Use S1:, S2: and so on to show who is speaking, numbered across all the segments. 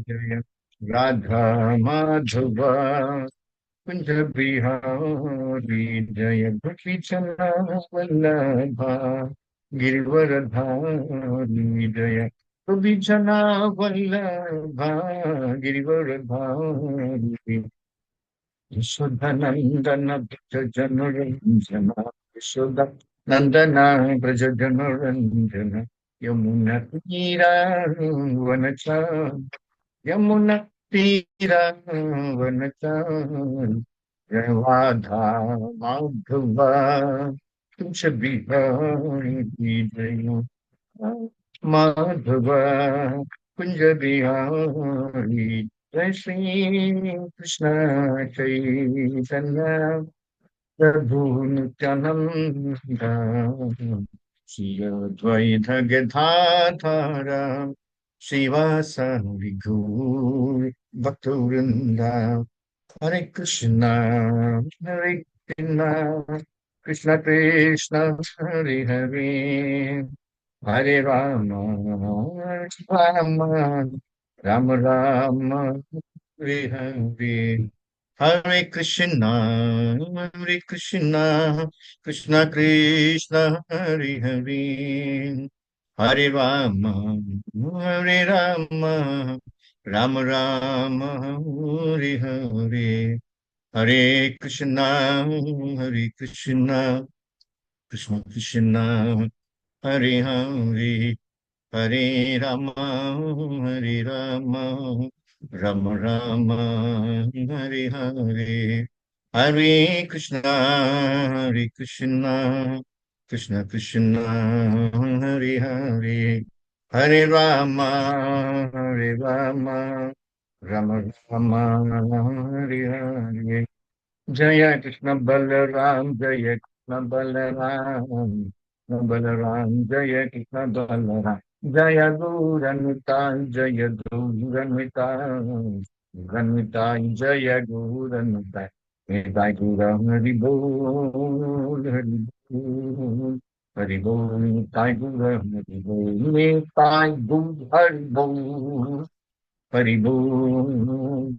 S1: जय राधा माधव कुंज बिहारी जय गोपीचंद वल्लभा गिरिवरधारी जय गोपीचंद वल्लभा गिरिवरधारी यशोधनंदन व्रज जनरंजन यशोदनंदन व्रज जनरंजन यमुना तीरा यमुना तीरा वनचारी जय राधा माधव कुंज बिहारी जय माधव कुंज बिहारी जय श्री कृष्ण चैतन्य प्रभु नित्यानंद श्री अद्वैत गदाधर श्रीवासादि गौर भक्तवृंदा हरे कृष्णा कृष्ण कृष्ण हरे हरे हरे राम राम राम राम हरे हरे हरे कृष्णा कृष्ण कृष्ण हरे हरे हरे राम राम राम हरे हरे हरे कृष्णा कृष्ण कृष्ण हरे हरे हरे राम राम राम हरे हरे हरे कृष्णा कृष्ण कृष्ण हरे हरे हरे राम राम राम हरे हरे जय कृष्ण बलराम जय कृष्ण बलराम कृष्ण बलराम जय कृष्ण बलराम जय गौरनुताय जय गौरनुताय जय गौरनुताय निताय गौर हरि बोल हरि बोल निताय गौर हरि बोल निताय गौर हरि बोल हरि बोल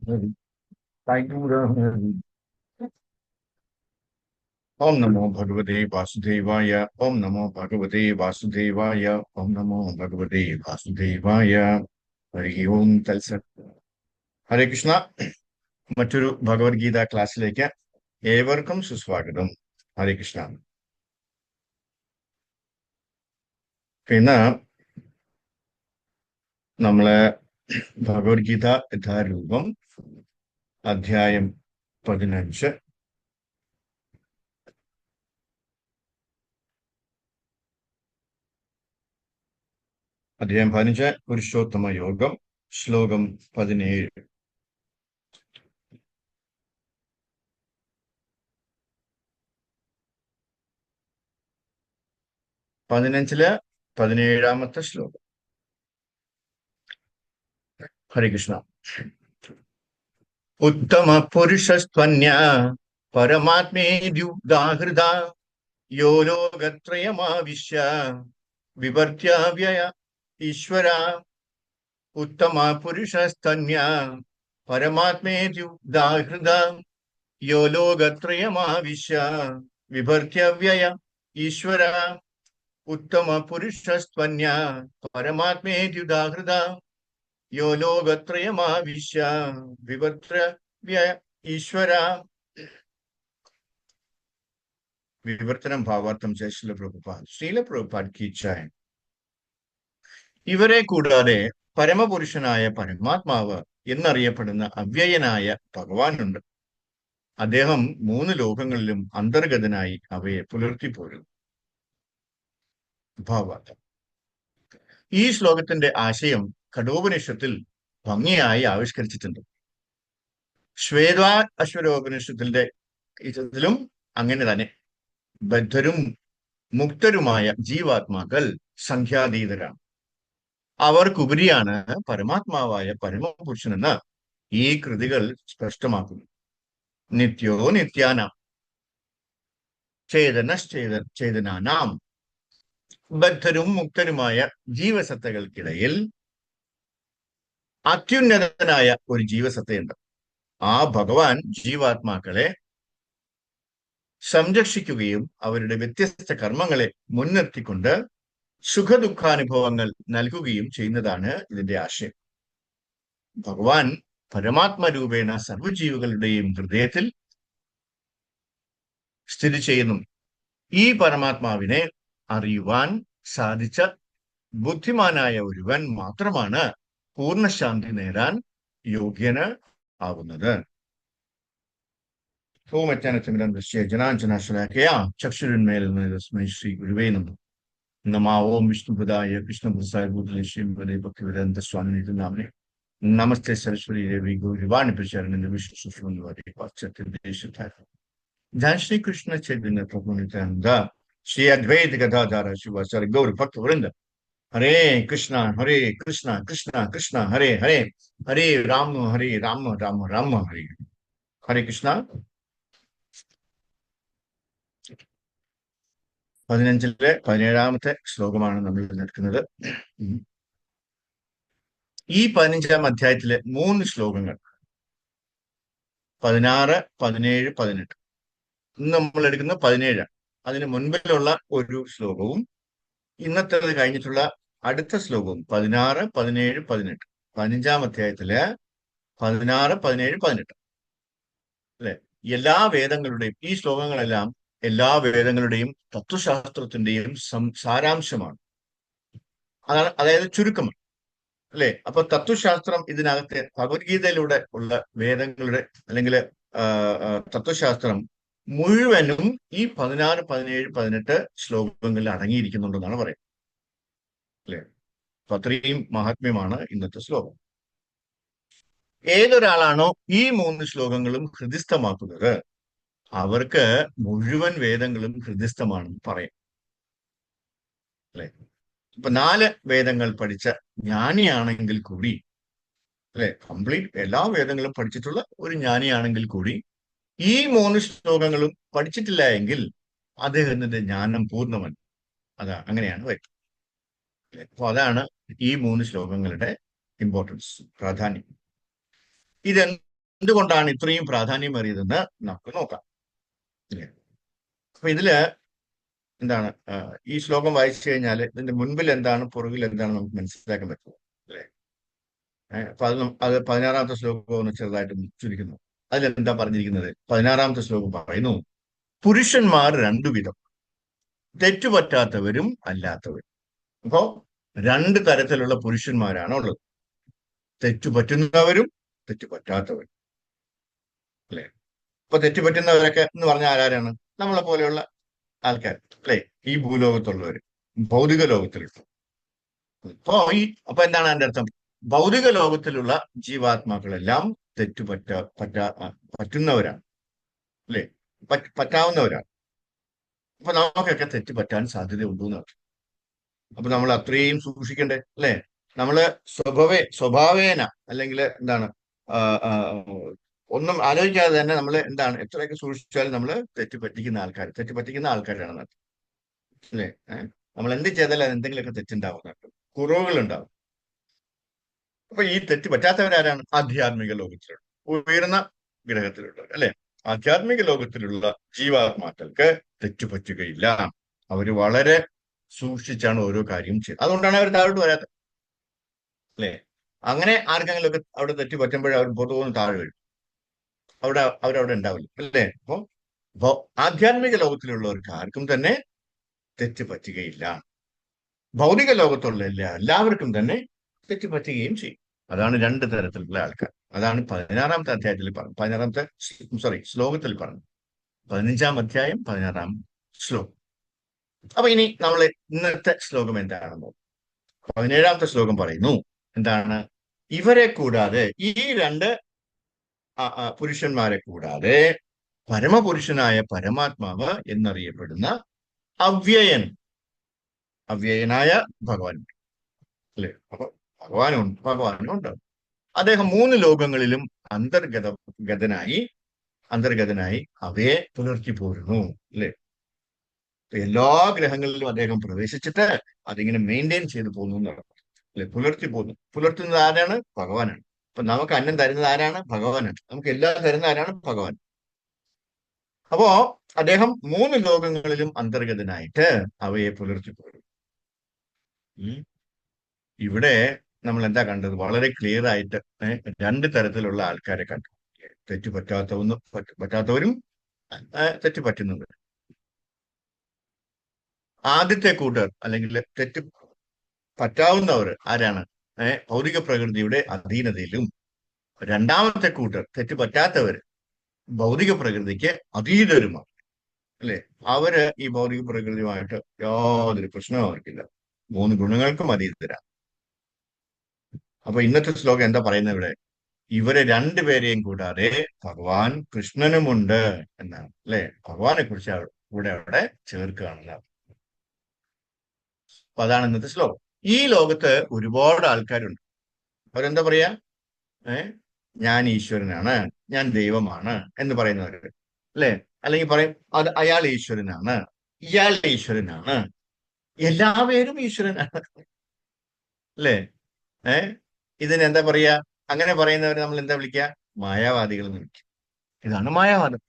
S1: हरि निताय गौर हरि ओम नमो भगवते वासुदेवाय ओम नमो भगवते वासुदेवाय ओम नमो भगवते वासुदेवाय ഹരി ഓം തത്സത് ഹരേ കൃഷ്ണ മറ്റൊരു ഭഗവത്ഗീത ക്ലാസ്സിലേക്ക് ഏവർക്കും സുസ്വാഗതം ഹരേ കൃഷ്ണ പിന്നെ നമ്മള് ഭഗവത്ഗീത യഥാരൂപം അധ്യായം 15 അധ്യായം 15 പുരുഷോത്തമ യോഗം ശ്ലോകം 17 15 17ാമത്തെ ശ്ലോകം ഹരേ കൃഷ്ണ ഉത്തമ പുരുഷസ്ത്വന്യ പരമാത്മേദ്യുദാഹൃത യോ ലോകത്രയമാവിശ്യ വിവർത്യവ്യയ ഈശ്വര ഉത്തമ പുരുഷസ്ത്വന്യ പരമാത്മേദ്യുദാഹൃത യോ ലോകത്രയമാവിശ്യ വിവർത്യവ്യയ ഈശ്വര ഉത്തമ പുരുഷസ്ത്വന്യ പരമാത്മേദ്യുദാഹൃത യോ ലോകത്രയമാവിശ്യ വിവർത്യവ്യയ ഈശ്വര വിവർത്തനം ഭാവാർത്ഥം ശീല പ്രഭുപാദ് കി ജയ്. ഇവരെ കൂടാതെ പരമപുരുഷനായ പരമാത്മാവ് എന്നറിയപ്പെടുന്ന അവ്യയനായ ഭഗവാനുണ്ട്. അദ്ദേഹം 3 ലോകങ്ങളിലും അന്തർഗതനായി അവയെ പുലർത്തിപ്പോരുന്നു. ഭാവാർത്ഥം. ഈ ശ്ലോകത്തിന്റെ ആശയം കഠോപനിഷത്തിൽ ഭംഗിയായി ആവിഷ്കരിച്ചിട്ടുണ്ട്. ശ്വേതാ അശ്വരോപനിഷത്തിന്റെ ഇതിലും അങ്ങനെ തന്നെ. ബദ്ധരും മുക്തരുമായ ജീവാത്മാക്കൾ സംഖ്യാതീതരാണ്. അവർക്കുപരിയാണ് പരമാത്മാവായ പരമപുരുഷനെന്ന് ഈ കൃതികൾ സ്പഷ്ടമാക്കുന്നു. നിത്യോ നിത്യാനാം ചേതനാനാം ബദ്ധരും മുക്തരുമായ ജീവസത്തകൾക്കിടയിൽ അത്യുന്നതനായ ഒരു ജീവസത്തയുണ്ട്. ആ ഭഗവാൻ ജീവാത്മാക്കളെ സംരക്ഷിക്കുകയും അവരുടെ വ്യത്യസ്ത കർമ്മങ്ങളെ മുൻനിർത്തിക്കൊണ്ട് സുഖദുഃഖാനുഭവങ്ങൾ നൽകുകയും ചെയ്യുന്നതാണ് ഇതിന്റെ ആശയം. ഭഗവാൻ പരമാത്മരൂപേണ സർവ്വജീവികളുടെയും ഹൃദയത്തിൽ സ്ഥിതി ചെയ്യുന്നു. ഈ പരമാത്മാവിനെ അറിയുവാൻ സാധിച്ച ബുദ്ധിമാനായ ഒരുവൻ മാത്രമാണ് പൂർണ്ണശാന്തി നേടാൻ യോഗ്യന് ആകുന്നത്. ഓമജ്ഞാനത്തിമിരഞ്ജനാഞ്ജനാശലാഖയാ ചക്ഷുരന്മേൽ തസ്മൈ ശ്രീ ഗുരുവേ നമഃ. നമോ ഓം വിഷ്ണുപദായ കൃഷ്ണപ്രസാദ ഭൂതലേശ്വരി ഭക്തിവേദാന്ത സ്വാമി നാമനെ. നമസ്തേ സരസ്വതി ദേവി ഗൗരിവാണി പ്രചാരണ വിഷ്ണു സുഷ്മി പാശ്ചാത്യ. जय श्री कृष्ण चैतन्य प्रभु नित्यानंद श्री अद्वैत गदाधर शिवाचार्य गौर भक्त वृंद. हरे कृष्णा कृष्णा कृष्णा हरे हरे, हरे राम राम राम हरे. ഹരേ കൃഷ്ണ. 15-ലെ 17-ാമത്തെ ശ്ലോകമാണ് നമ്മൾ നിൽക്കുന്നത്. ഈ 15-ാം അധ്യായത്തിലെ 3 ശ്ലോകങ്ങൾ 16, 17, 18. ഇന്ന് നമ്മൾ എടുക്കുന്ന 17. അതിന് മുൻപിലുള്ള ഒരു ശ്ലോകവും ഇന്നത്തേത് കഴിഞ്ഞിട്ടുള്ള അടുത്ത ശ്ലോകവും 16, 17, 18. 15-ാം അധ്യായത്തില് 16, 17, 18 അല്ലെ. എല്ലാ വേദങ്ങളുടെയും ഈ ശ്ലോകങ്ങളെല്ലാം എല്ലാ വേദങ്ങളുടെയും തത്വശാസ്ത്രത്തിന്റെയും സാരാംശമാണ്. അതായത് ചുരുക്കമാണ് അല്ലെ. അപ്പൊ തത്വശാസ്ത്രം ഇതിനകത്തെ ഭഗവത്ഗീതയിലൂടെ ഉള്ള വേദങ്ങളുടെ അല്ലെങ്കിൽ തത്വശാസ്ത്രം മുഴുവനും ഈ 16, 17, 18 ശ്ലോകങ്ങളിൽ അടങ്ങിയിരിക്കുന്നുണ്ടെന്നാണ് പറയുന്നത് അല്ലെ. അപ്പൊ അത്രയും മഹാത്മ്യമാണ് ഇന്നത്തെ ശ്ലോകം. ഏതൊരാളാണോ ഈ 3 ശ്ലോകങ്ങളും ഹൃദിസ്ഥമാക്കുന്നത് അവർക്ക് മുഴുവൻ വേദങ്ങളും ഹൃദിസ്ഥമാണെന്ന് പറയും അല്ലെ. ഇപ്പൊ 4 വേദങ്ങൾ പഠിച്ച ജ്ഞാനിയാണെങ്കിൽ കൂടി അല്ലെ, കംപ്ലീറ്റ് എല്ലാ വേദങ്ങളും പഠിച്ചിട്ടുള്ള ഒരു ജ്ഞാനിയാണെങ്കിൽ കൂടി ഈ 3 ശ്ലോകങ്ങളും പഠിച്ചിട്ടില്ല എങ്കിൽ അദ്ദേഹത്തിന്റെ ജ്ഞാനം പൂർണ്ണമല്ല. അങ്ങനെയാണ് വരുന്നത്. അപ്പൊ അതാണ് ഈ 3 ശ്ലോകങ്ങളുടെ ഇമ്പോർട്ടൻസ്, പ്രാധാന്യം. ഇതെന്തുകൊണ്ടാണ് ഇത്രയും പ്രാധാന്യമേറിയതെന്ന് നമുക്ക് നോക്കാം. അപ്പൊ ഇതില് എന്താണ്, ഈ ശ്ലോകം വായിച്ചു കഴിഞ്ഞാൽ ഇതിന്റെ മുൻപിൽ എന്താണ് പുറകിൽ എന്താണ് നമുക്ക് മനസ്സിലാക്കാൻ പറ്റും അല്ലെ. അപ്പൊ അത് 16-ാമത്തെ ശ്ലോകം ഒന്ന് ചെറുതായിട്ട് ചുരുക്കുന്നു. അതിലെന്താ പറഞ്ഞിരിക്കുന്നത്? 16-ാമത്തെ ശ്ലോകം പറയുന്നു, പുരുഷന്മാർ 2 വിധം, തെറ്റുപറ്റാത്തവരും അല്ലാത്തവരും. അപ്പോ 2 തരത്തിലുള്ള പുരുഷന്മാരാണ് ഉള്ളത്, തെറ്റുപറ്റുന്നവരും തെറ്റുപറ്റാത്തവരും അല്ലെ. ഇപ്പൊ തെറ്റുപറ്റുന്നവരൊക്കെ എന്ന് പറഞ്ഞാൽ ആരാണ്? നമ്മളെ പോലെയുള്ള ആൾക്കാർ അല്ലെ, ഈ ഭൂലോകത്തുള്ളവര്, ഭൗതിക ലോകത്തിലുള്ള. അപ്പൊ എന്താണ് അതിന്റെ അർത്ഥം? ഭൗതിക ലോകത്തിലുള്ള ജീവാത്മാക്കളെല്ലാം പറ്റുന്നവരാണ് അല്ലെ, പറ്റാവുന്നവരാണ്. അപ്പൊ നമുക്കൊക്കെ തെറ്റ് പറ്റാൻ സാധ്യതയുണ്ടോ എന്ന് പറഞ്ഞു. അപ്പൊ നമ്മൾ അത്രയും സൂക്ഷിക്കണ്ടേ അല്ലെ. നമ്മള് സ്വഭാവേന അല്ലെങ്കിൽ എന്താണ് ഒന്നും ആലോചിക്കാതെ തന്നെ നമ്മൾ എന്താണ് എത്രയൊക്കെ സൂക്ഷിച്ചാലും നമ്മൾ തെറ്റുപറ്റിക്കുന്ന ആൾക്കാരാണ് അല്ലെ. നമ്മൾ എന്ത് ചെയ്താലും അത് എന്തെങ്കിലുമൊക്കെ തെറ്റുണ്ടാവുന്നുണ്ട്, കുറവുകൾ ഉണ്ടാവും. അപ്പൊ ഈ തെറ്റ് പറ്റാത്തവരാരാണ്? ആധ്യാത്മിക ലോകത്തിലുള്ള ഉയർന്ന ഗ്രഹത്തിലുള്ളവർ അല്ലെ. ആധ്യാത്മിക ലോകത്തിലുള്ള ജീവാത്മാക്കൾക്ക് തെറ്റുപറ്റുകയില്ല. അവര് വളരെ സൂക്ഷിച്ചാണ് ഓരോ കാര്യം ചെയ്യുന്നത്. അതുകൊണ്ടാണ് അവർ താഴോട്ട് വരാത്തത് അല്ലെ. അങ്ങനെ ആർക്കെങ്കിലും ഒക്കെ അവിടെ തെറ്റ് പറ്റുമ്പോഴേ അവർ പൊതുവെ താഴെ വരും, അവരവിടെ ഉണ്ടാവില്ല അല്ലേ. അപ്പോ ആധ്യാത്മിക ലോകത്തിലുള്ളവർക്ക് ആർക്കും തന്നെ തെറ്റ് പറ്റുകയില്ല. ഭൗതിക ലോകത്തുള്ള എല്ലാവർക്കും തന്നെ തെറ്റ് പറ്റുകയും ചെയ്യും. അതാണ് 2 തരത്തിലുള്ള ആൾക്കാർ. അതാണ് 16-ാമത്തെ അധ്യായത്തിൽ പറഞ്ഞു, 16-ാമത്തെ ശ്ലോകത്തിൽ പറഞ്ഞു. 15-ാം അധ്യായം 16-ാം ശ്ലോകം. അപ്പൊ ഇനി നമ്മൾ ഇന്നത്തെ ശ്ലോകം എന്താണെന്നോ, 17-ാമത്തെ ശ്ലോകം പറയുന്നു എന്താണ്? ഇവരെ കൂടാതെ, ഈ 2 പുരുഷന്മാരെ കൂടാതെ പരമപുരുഷനായ പരമാത്മാവ് എന്നറിയപ്പെടുന്ന അവ്യയനായ ഭഗവാൻ അല്ലെ. അപ്പൊ ഭഗവാനും ഉണ്ട്. അദ്ദേഹം 3 ലോകങ്ങളിലും അന്തർഗതനായി അവയെ പുലർത്തി പോരുന്നു അല്ലെ. എല്ലാ ഗ്രഹങ്ങളിലും അദ്ദേഹം പ്രവേശിച്ചിട്ട് അതിങ്ങനെ മെയിൻറ്റെയിൻ ചെയ്തു പോകുന്നു. അല്ലെ? പുലർത്തി പോകുന്നു. പുലർത്തുന്നത് ആരാണ്? ഭഗവാനാണ്. അപ്പൊ നമുക്ക് അന്നം തരുന്നത് ആരാണ്? ഭഗവാനാണ്. നമുക്ക് എല്ലാം തരുന്ന ആരാണ്? ഭഗവാൻ. അപ്പോ അദ്ദേഹം 3 ലോകങ്ങളിലും അന്തർഗതനായിട്ട് അവയെ പുലർത്തി പോകും. ഇവിടെ നമ്മൾ എന്താ കണ്ടത്? വളരെ ക്ലിയർ ആയിട്ട് 2 തരത്തിലുള്ള ആൾക്കാരെ കണ്ടു. തെറ്റ് പറ്റാത്തവരും തെറ്റ് പറ്റുന്നവർ. ആദ്യത്തെ കൂട്ടർ അല്ലെങ്കിൽ തെറ്റ് പറ്റാവുന്നവർ ആരാണ്? ഭൗതിക പ്രകൃതിയുടെ അധീനതയിലും. രണ്ടാമത്തെ കൂട്ടർ തെറ്റ് പറ്റാത്തവർ ഭൗതിക പ്രകൃതിക്ക് അതീതരുമാണ്. അല്ലെ? അവര് ഈ ഭൗതിക പ്രകൃതിയുമായിട്ട് യാതൊരു പ്രശ്നവും അവർക്കില്ല. 3 ഗുണങ്ങൾക്കും അതീതരാണ്. അപ്പൊ ഇന്നത്തെ ശ്ലോകം എന്താ പറയുന്നത് ഇവിടെ? ഇവരെ 2 പേരെയും കൂടാതെ ഭഗവാൻ കൃഷ്ണനുമുണ്ട് എന്നാണ്. അല്ലെ? ഭഗവാനെ കുറിച്ച് കൂടെ അവിടെ ചേർക്കുകയാണെന്നാണ്. അപ്പൊ അതാണ് ഇന്നത്തെ ശ്ലോകം. ഈ ലോകത്ത് ഒരുപാട് ആൾക്കാരുണ്ട്. അവരെന്താ പറയാ? ഞാൻ ഈശ്വരനാണ്, ഞാൻ ദൈവമാണ് എന്ന് പറയുന്നവര്. അല്ലെ? അല്ലെങ്കിൽ പറയും അത് അയാൾ ഈശ്വരനാണ്, ഇയാൾ ഈശ്വരനാണ്, എല്ലാ പേരും ഈശ്വരനാണ്. അല്ലേ? ഇതിന് എന്താ പറയാ? അങ്ങനെ പറയുന്നവരെ നമ്മൾ എന്താ വിളിക്കുക? മായാവാദികൾ എന്ന് വിളിക്കുക. ഇതാണ് മായാവാദം.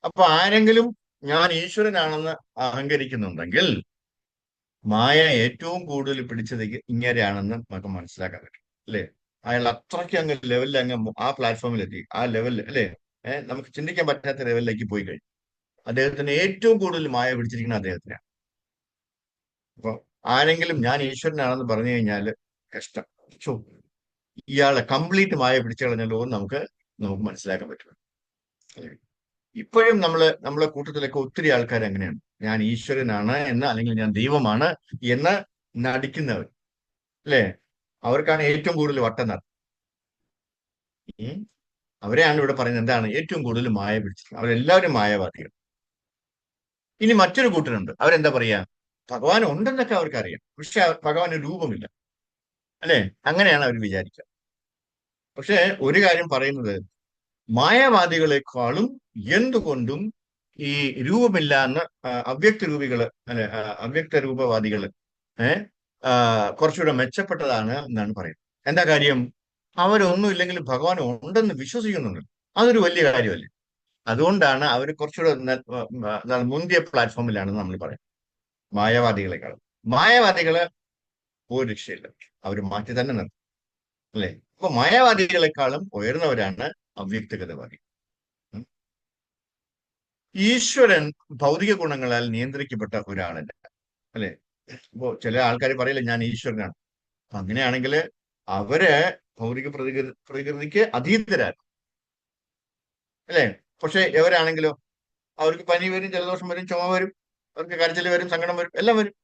S1: അപ്പൊ ആരെങ്കിലും ഞാൻ ഈശ്വരനാണെന്ന് അഹങ്കരിക്കുന്നുണ്ടെങ്കിൽ മായ ഏറ്റവും കൂടുതൽ പിടിച്ചത് ഇങ്ങനെയാണെന്ന് നമുക്ക് മനസ്സിലാക്കാൻ പറ്റും. അല്ലേ? അയാൾ അത്രയ്ക്ക് അങ്ങ് ലെവലിൽ ആ പ്ലാറ്റ്ഫോമിലെത്തി, ആ ലെവലിൽ, അല്ലേ? നമുക്ക് ചിന്തിക്കാൻ പറ്റാത്ത ലെവലിലേക്ക് പോയി കഴിഞ്ഞു. അദ്ദേഹത്തിന് ഏറ്റവും കൂടുതൽ മായ പിടിച്ചിരിക്കുന്ന അദ്ദേഹത്തിനാണ്. അപ്പൊ ആരെങ്കിലും ഞാൻ ഈശ്വരനാണെന്ന് പറഞ്ഞു കഴിഞ്ഞാൽ കഷ്ടം. ഇയാളെ കംപ്ലീറ്റ് മായ പിടിച്ചു കളഞ്ഞല്ലോ എന്ന് നമുക്ക് മനസ്സിലാക്കാൻ പറ്റും. ഇപ്പോഴും നമ്മളെ കൂട്ടത്തിലൊക്കെ ഒത്തിരി ആൾക്കാർ അങ്ങനെയാണ്. ഞാൻ ഈശ്വരനാണ് എന്ന്, അല്ലെങ്കിൽ ഞാൻ ദൈവമാണ് എന്ന് നടിക്കുന്നവർ. അല്ലേ? അവർക്കാണ് ഏറ്റവും കൂടുതൽ വട്ടം നടത്തുന്നത്. അവരെയാണ് ഇവിടെ പറയുന്നത് എന്താണ്? ഏറ്റവും കൂടുതൽ മായ പിടിച്ചത്. അവരെല്ലാവരും മായവാദികൾ. ഇനി മറ്റൊരു കൂട്ടരുണ്ട്. അവരെന്താ പറയാ? ഭഗവാൻ ഉണ്ടെന്നൊക്കെ അവർക്കറിയാം, പക്ഷെ ഭഗവാന് രൂപമില്ല. അല്ലെ? അങ്ങനെയാണ് അവർ വിചാരിക്കുക. പക്ഷെ ഒരു കാര്യം പറയുന്നത്, മായാവാദികളെക്കാളും എന്തുകൊണ്ടും ഈ രൂപമില്ല എന്ന് അവ്യക്തരൂപികള്, അല്ലെ, അവ്യക്ത രൂപവാദികള് കുറച്ചുകൂടെ മെച്ചപ്പെട്ടതാണ് എന്നാണ് പറയുന്നത്. എന്താ കാര്യം? അവരൊന്നും ഇല്ലെങ്കിലും ഭഗവാൻ ഉണ്ടെന്ന് വിശ്വസിക്കുന്നുണ്ട്. അതൊരു വലിയ കാര്യമല്ലേ? അതുകൊണ്ടാണ് അവർ കുറച്ചുകൂടെ മുന്തിയ പ്ലാറ്റ്ഫോമിലാണെന്ന് നമ്മൾ പറയാം മായാവാദികളെക്കാളും. മായാവാദികള് ഒരു രക്ഷയില്ല, അവർ മാറ്റി തന്നെ നിർത്തും. അല്ലെ? അപ്പൊ മായാവാദികളെക്കാളും ഉയർന്നവരാണ് അവ്യക്തഗതവാദി. ഈശ്വരൻ ഭൗതിക ഗുണങ്ങളാൽ നിയന്ത്രിക്കപ്പെട്ട ഒരാളല്ല. അല്ലെ? ഇപ്പോ ചില ആൾക്കാർ പറയില്ല ഞാൻ ഈശ്വരനാണ്. അങ്ങനെയാണെങ്കിൽ അവര് ഭൗതിക പ്രകൃതിക്ക് അതീതരാണ്. അല്ലെ? പക്ഷെ എവരാണെങ്കിലോ അവർക്ക് പനി വരും, ജലദോഷം വരും, ചുമ വരും, അവർക്ക് കരച്ചിൽ വരും, സങ്കടം വരും, എല്ലാം വരും.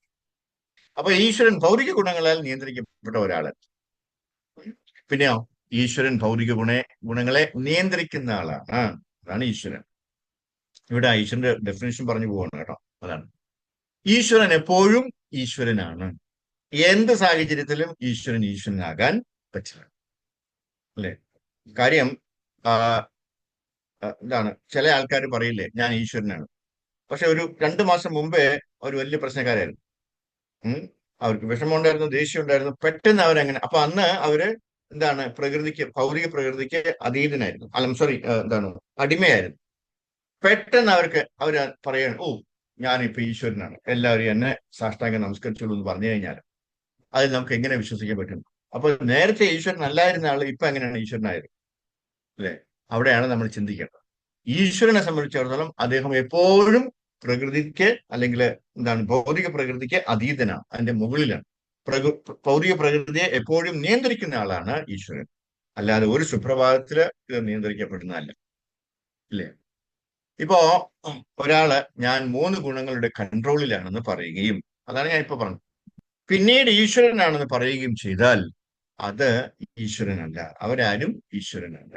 S1: അപ്പൊ ഈശ്വരൻ ഭൗതിക ഗുണങ്ങളാൽ നിയന്ത്രിക്കപ്പെട്ട ഒരാള്. പിന്നെയോ ഈശ്വരൻ ഭൗതിക ഗുണങ്ങളെ നിയന്ത്രിക്കുന്ന ആളാണ്. അതാണ് ഈശ്വരൻ. ഇവിടെ ഈശ്വരന്റെ ഡെഫിനേഷൻ പറഞ്ഞു പോവാണ് കേട്ടോ. അതാണ് ഈശ്വരൻ എപ്പോഴും ഈശ്വരനാണ്. എന്ത് സാഹചര്യത്തിലും ഈശ്വരനാകാൻ പറ്റില്ല. അല്ലെ? കാര്യം എന്താണ്? ചില ആൾക്കാർ പറയില്ലേ ഞാൻ ഈശ്വരനാണ്, പക്ഷെ ഒരു 2 മാസം മുമ്പേ അവർ വലിയ പ്രശ്നക്കാരായിരുന്നു. അവർക്ക് വിഷമമുണ്ടായിരുന്നു, ദേഷ്യം ഉണ്ടായിരുന്നു. പെട്ടെന്ന് അവരങ്ങനെ, അപ്പൊ അന്ന് അവര് എന്താണ്? ഭൗതിക പ്രകൃതിക്ക് അതീതനായിരുന്നു. സോറി, എന്താണ്? അടിമയായിരുന്നു. പെട്ടെന്ന് അവര് പറയാണ്, ഓ ഞാനിപ്പോ ഈശ്വരനാണ്, എല്ലാവരും എന്നെ സാഷ്ടാംഗം നമസ്കരിച്ചോളൂ എന്ന് പറഞ്ഞു കഴിഞ്ഞാൽ അതിൽ നമുക്ക് എങ്ങനെ വിശ്വസിക്കാൻ പറ്റും? അപ്പൊ നേരത്തെ ഈശ്വരൻ അല്ലായിരുന്ന ആള് ഇപ്പൊ എങ്ങനെയാണ് ഈശ്വരനായത്? അല്ലെ? അവിടെയാണ് നമ്മൾ ചിന്തിക്കേണ്ടത്. ഈശ്വരനെ സംബന്ധിച്ചിടത്തോളം അദ്ദേഹം എപ്പോഴും പ്രകൃതിക്ക്, അല്ലെങ്കിൽ എന്താണ്, ഭൗതിക പ്രകൃതിക്ക് അതീതനാണ്, അതിന്റെ മുകളിലാണ്. ഭൗതിക പ്രകൃതിയെ എപ്പോഴും നിയന്ത്രിക്കുന്ന ആളാണ് ഈശ്വരൻ. അല്ലാതെ ഒരു സുപ്രഭാതത്തില് ഇത് നിയന്ത്രിക്കപ്പെടുന്നതല്ല. ഇല്ലേ? ഇപ്പോ ഒരാള് ഞാൻ 3 ഗുണങ്ങളുടെ കൺട്രോളിലാണെന്ന് പറയുകയും, അതാണ് ഞാൻ ഇപ്പൊ പറഞ്ഞത്, പിന്നീട് ഈശ്വരനാണെന്ന് പറയുകയും ചെയ്താൽ അത് ഈശ്വരനല്ല. അവരാരും ഈശ്വരനല്ല.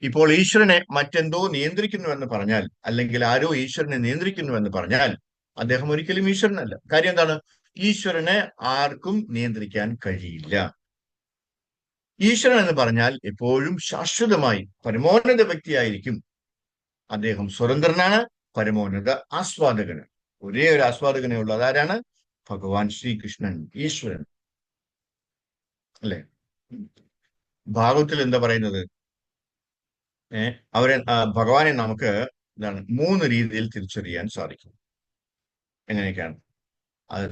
S1: ഇപ്പോൾ ഈശ്വരനെ മറ്റെന്തോ നിയന്ത്രിക്കുന്നുവെന്ന് പറഞ്ഞാൽ, അല്ലെങ്കിൽ ആരോ ഈശ്വരനെ നിയന്ത്രിക്കുന്നുവെന്ന് പറഞ്ഞാൽ അദ്ദേഹം ഒരിക്കലും ഈശ്വരനല്ല. കാര്യം എന്താണ്? ഈശ്വരനെ ആർക്കും നിയന്ത്രിക്കാൻ കഴിയില്ല. ഈശ്വരൻ എന്ന് പറഞ്ഞാൽ എപ്പോഴും ശാശ്വതമായി പരമോന്നത വ്യക്തിയായിരിക്കും. അദ്ദേഹം സ്വതന്ത്രനാണ്, പരമോന്നത ആസ്വാദകന്. ഒരേ ഒരു ആസ്വാദകനേ ഉള്ളൂ, അതാരാണ്? ഭഗവാൻ ശ്രീകൃഷ്ണൻ, ഈശ്വരൻ, അല്ലെ? ഭാഗവത്തിൽ എന്താ പറയുന്നത്? അവരെ ഭഗവാനെ നമുക്ക് എന്താണ് 3 രീതിയിൽ തിരിച്ചറിയാൻ സാധിക്കും. എങ്ങനെയൊക്കെയാണ് അത്?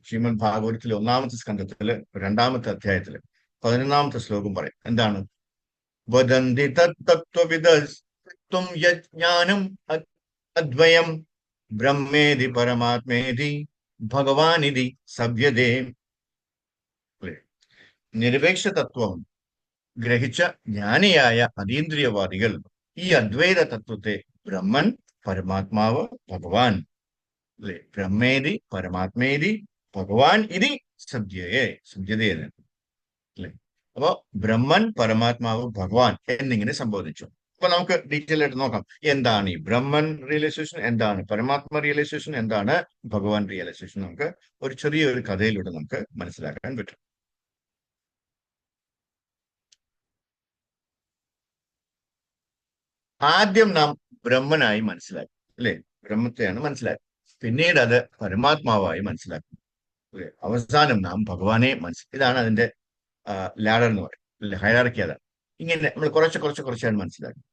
S1: ശ്രീമദ് ഭാഗവതത്തിലെ 1-ാമത്തെ സ്കന്ധത്തില് 2-ാമത്തെ അധ്യായത്തില് 11-ാമത്തെ ശ്ലോകം പറയും. എന്താണ്? വദന്തി തത്വവിദസ്ത്വം യജ്ഞാനം അദ്വയം ബ്രഹ്മേതി പരമാത്മേതി ഭഗവാനിതി സവ്യതേ. നിരപേക്ഷ തത്വം ഗ്രഹിച്ച ജ്ഞാനിയായ അതീന്ദ്രിയവാദികൾ ഈ അദ്വൈത തത്വത്തെ ബ്രഹ്മൻ, പരമാത്മാവ്, ഭഗവാൻ, അല്ലെ? ബ്രഹ്മേതി പരമാത്മേതി ഭഗവാൻ ഇതി സദ്യതയെന്ന്, അല്ലെ? അപ്പോ ബ്രഹ്മൻ, പരമാത്മാവ്, ഭഗവാൻ എന്നിങ്ങനെ സംബോധിച്ചു. അപ്പൊ നമുക്ക് ഡീറ്റെയിൽ ആയിട്ട് നോക്കാം. എന്താണ് ഈ ബ്രഹ്മൻ റിയലൈസേഷൻ, എന്താണ് പരമാത്മ റിയലൈസേഷൻ, എന്താണ് ഭഗവാൻ റിയലൈസേഷൻ? നമുക്ക് ഒരു ചെറിയൊരു കഥയിലൂടെ നമുക്ക് മനസ്സിലാക്കാൻ പറ്റും. ആദ്യം നാം ബ്രഹ്മനായി മനസ്സിലാക്കി, അല്ലെ? ബ്രഹ്മത്തെയാണ് മനസ്സിലാക്കി. പിന്നീട് അത് പരമാത്മാവായി മനസ്സിലാക്കി, അല്ലെ? അവസാനം നാം ഭഗവാനെ ഇതാണ് അതിന്റെ ലാഡർ എന്ന് പറയും, അല്ലെ? ഹൈറാർക്കി അതാണ്. ഇങ്ങനെ നമ്മൾ കുറച്ചാണ് മനസ്സിലാക്കി.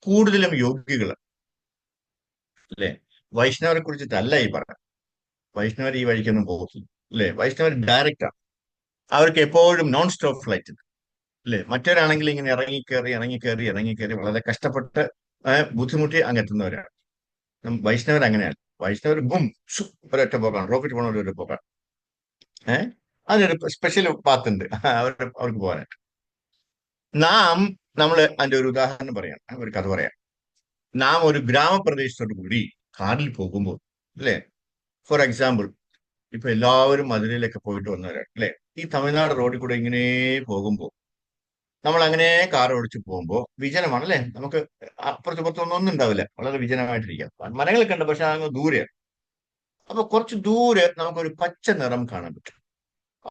S1: കൂടുതലും യോഗികൾ, അല്ലെ? വൈഷ്ണവരെ കുറിച്ചിട്ടല്ല ഈ പറഞ്ഞത്. വൈഷ്ണവർ ഈ വഴിക്കൊന്നും പോകത്തില്ല, അല്ലെ? വൈഷ്ണവർ ഡയറക്റ്റാണ്. അവർക്ക് എപ്പോഴും നോൺ സ്റ്റോപ്പ് ഫ്ലൈറ്റ്, അല്ലെ? മറ്റവരാണെങ്കിൽ ഇങ്ങനെ ഇറങ്ങിക്കേറി വളരെ കഷ്ടപ്പെട്ട് ബുദ്ധിമുട്ടി അങ്ങെത്തുന്നവരാണ്. വൈഷ്ണവർ അങ്ങനെയല്ല. വൈഷ്ണവർ ബും ഒരൊറ്റ പോക്കാണ്, റോക്കറ്റ് പോണ ഒരു പോക്കാണ്. അതിനൊരു സ്പെഷ്യൽ പാത്ത് ഉണ്ട് അവർക്ക് പോകാനായിട്ട്. നമ്മൾ അതിന്റെ ഒരു ഉദാഹരണം പറയാം, ഒരു കഥ പറയാം. നാം ഒരു ഗ്രാമപ്രദേശത്തോട് കൂടി കാറിൽ പോകുമ്പോൾ, അല്ലെ? ഫോർ എക്സാമ്പിൾ, ഇപ്പൊ എല്ലാവരും മധുരയിലൊക്കെ പോയിട്ട് വന്നവരാണ്, അല്ലെ? ഈ തമിഴ്നാട് റോഡിൽ കൂടെ ഇങ്ങനെ പോകുമ്പോൾ, നമ്മൾ അങ്ങനെ കാർ ഓടിച്ചു പോകുമ്പോൾ വിജനമാണ്, അല്ലെ? നമുക്ക് അപ്പുറത്തൊന്നും ഉണ്ടാവില്ല, വളരെ വിജനമായിട്ടിരിക്കാം. മരങ്ങളൊക്കെ ഉണ്ട്, പക്ഷെ അങ്ങ് ദൂരെയാണ്. അപ്പൊ കുറച്ച് ദൂരെ നമുക്കൊരു പച്ച നിറം കാണാൻ പറ്റും.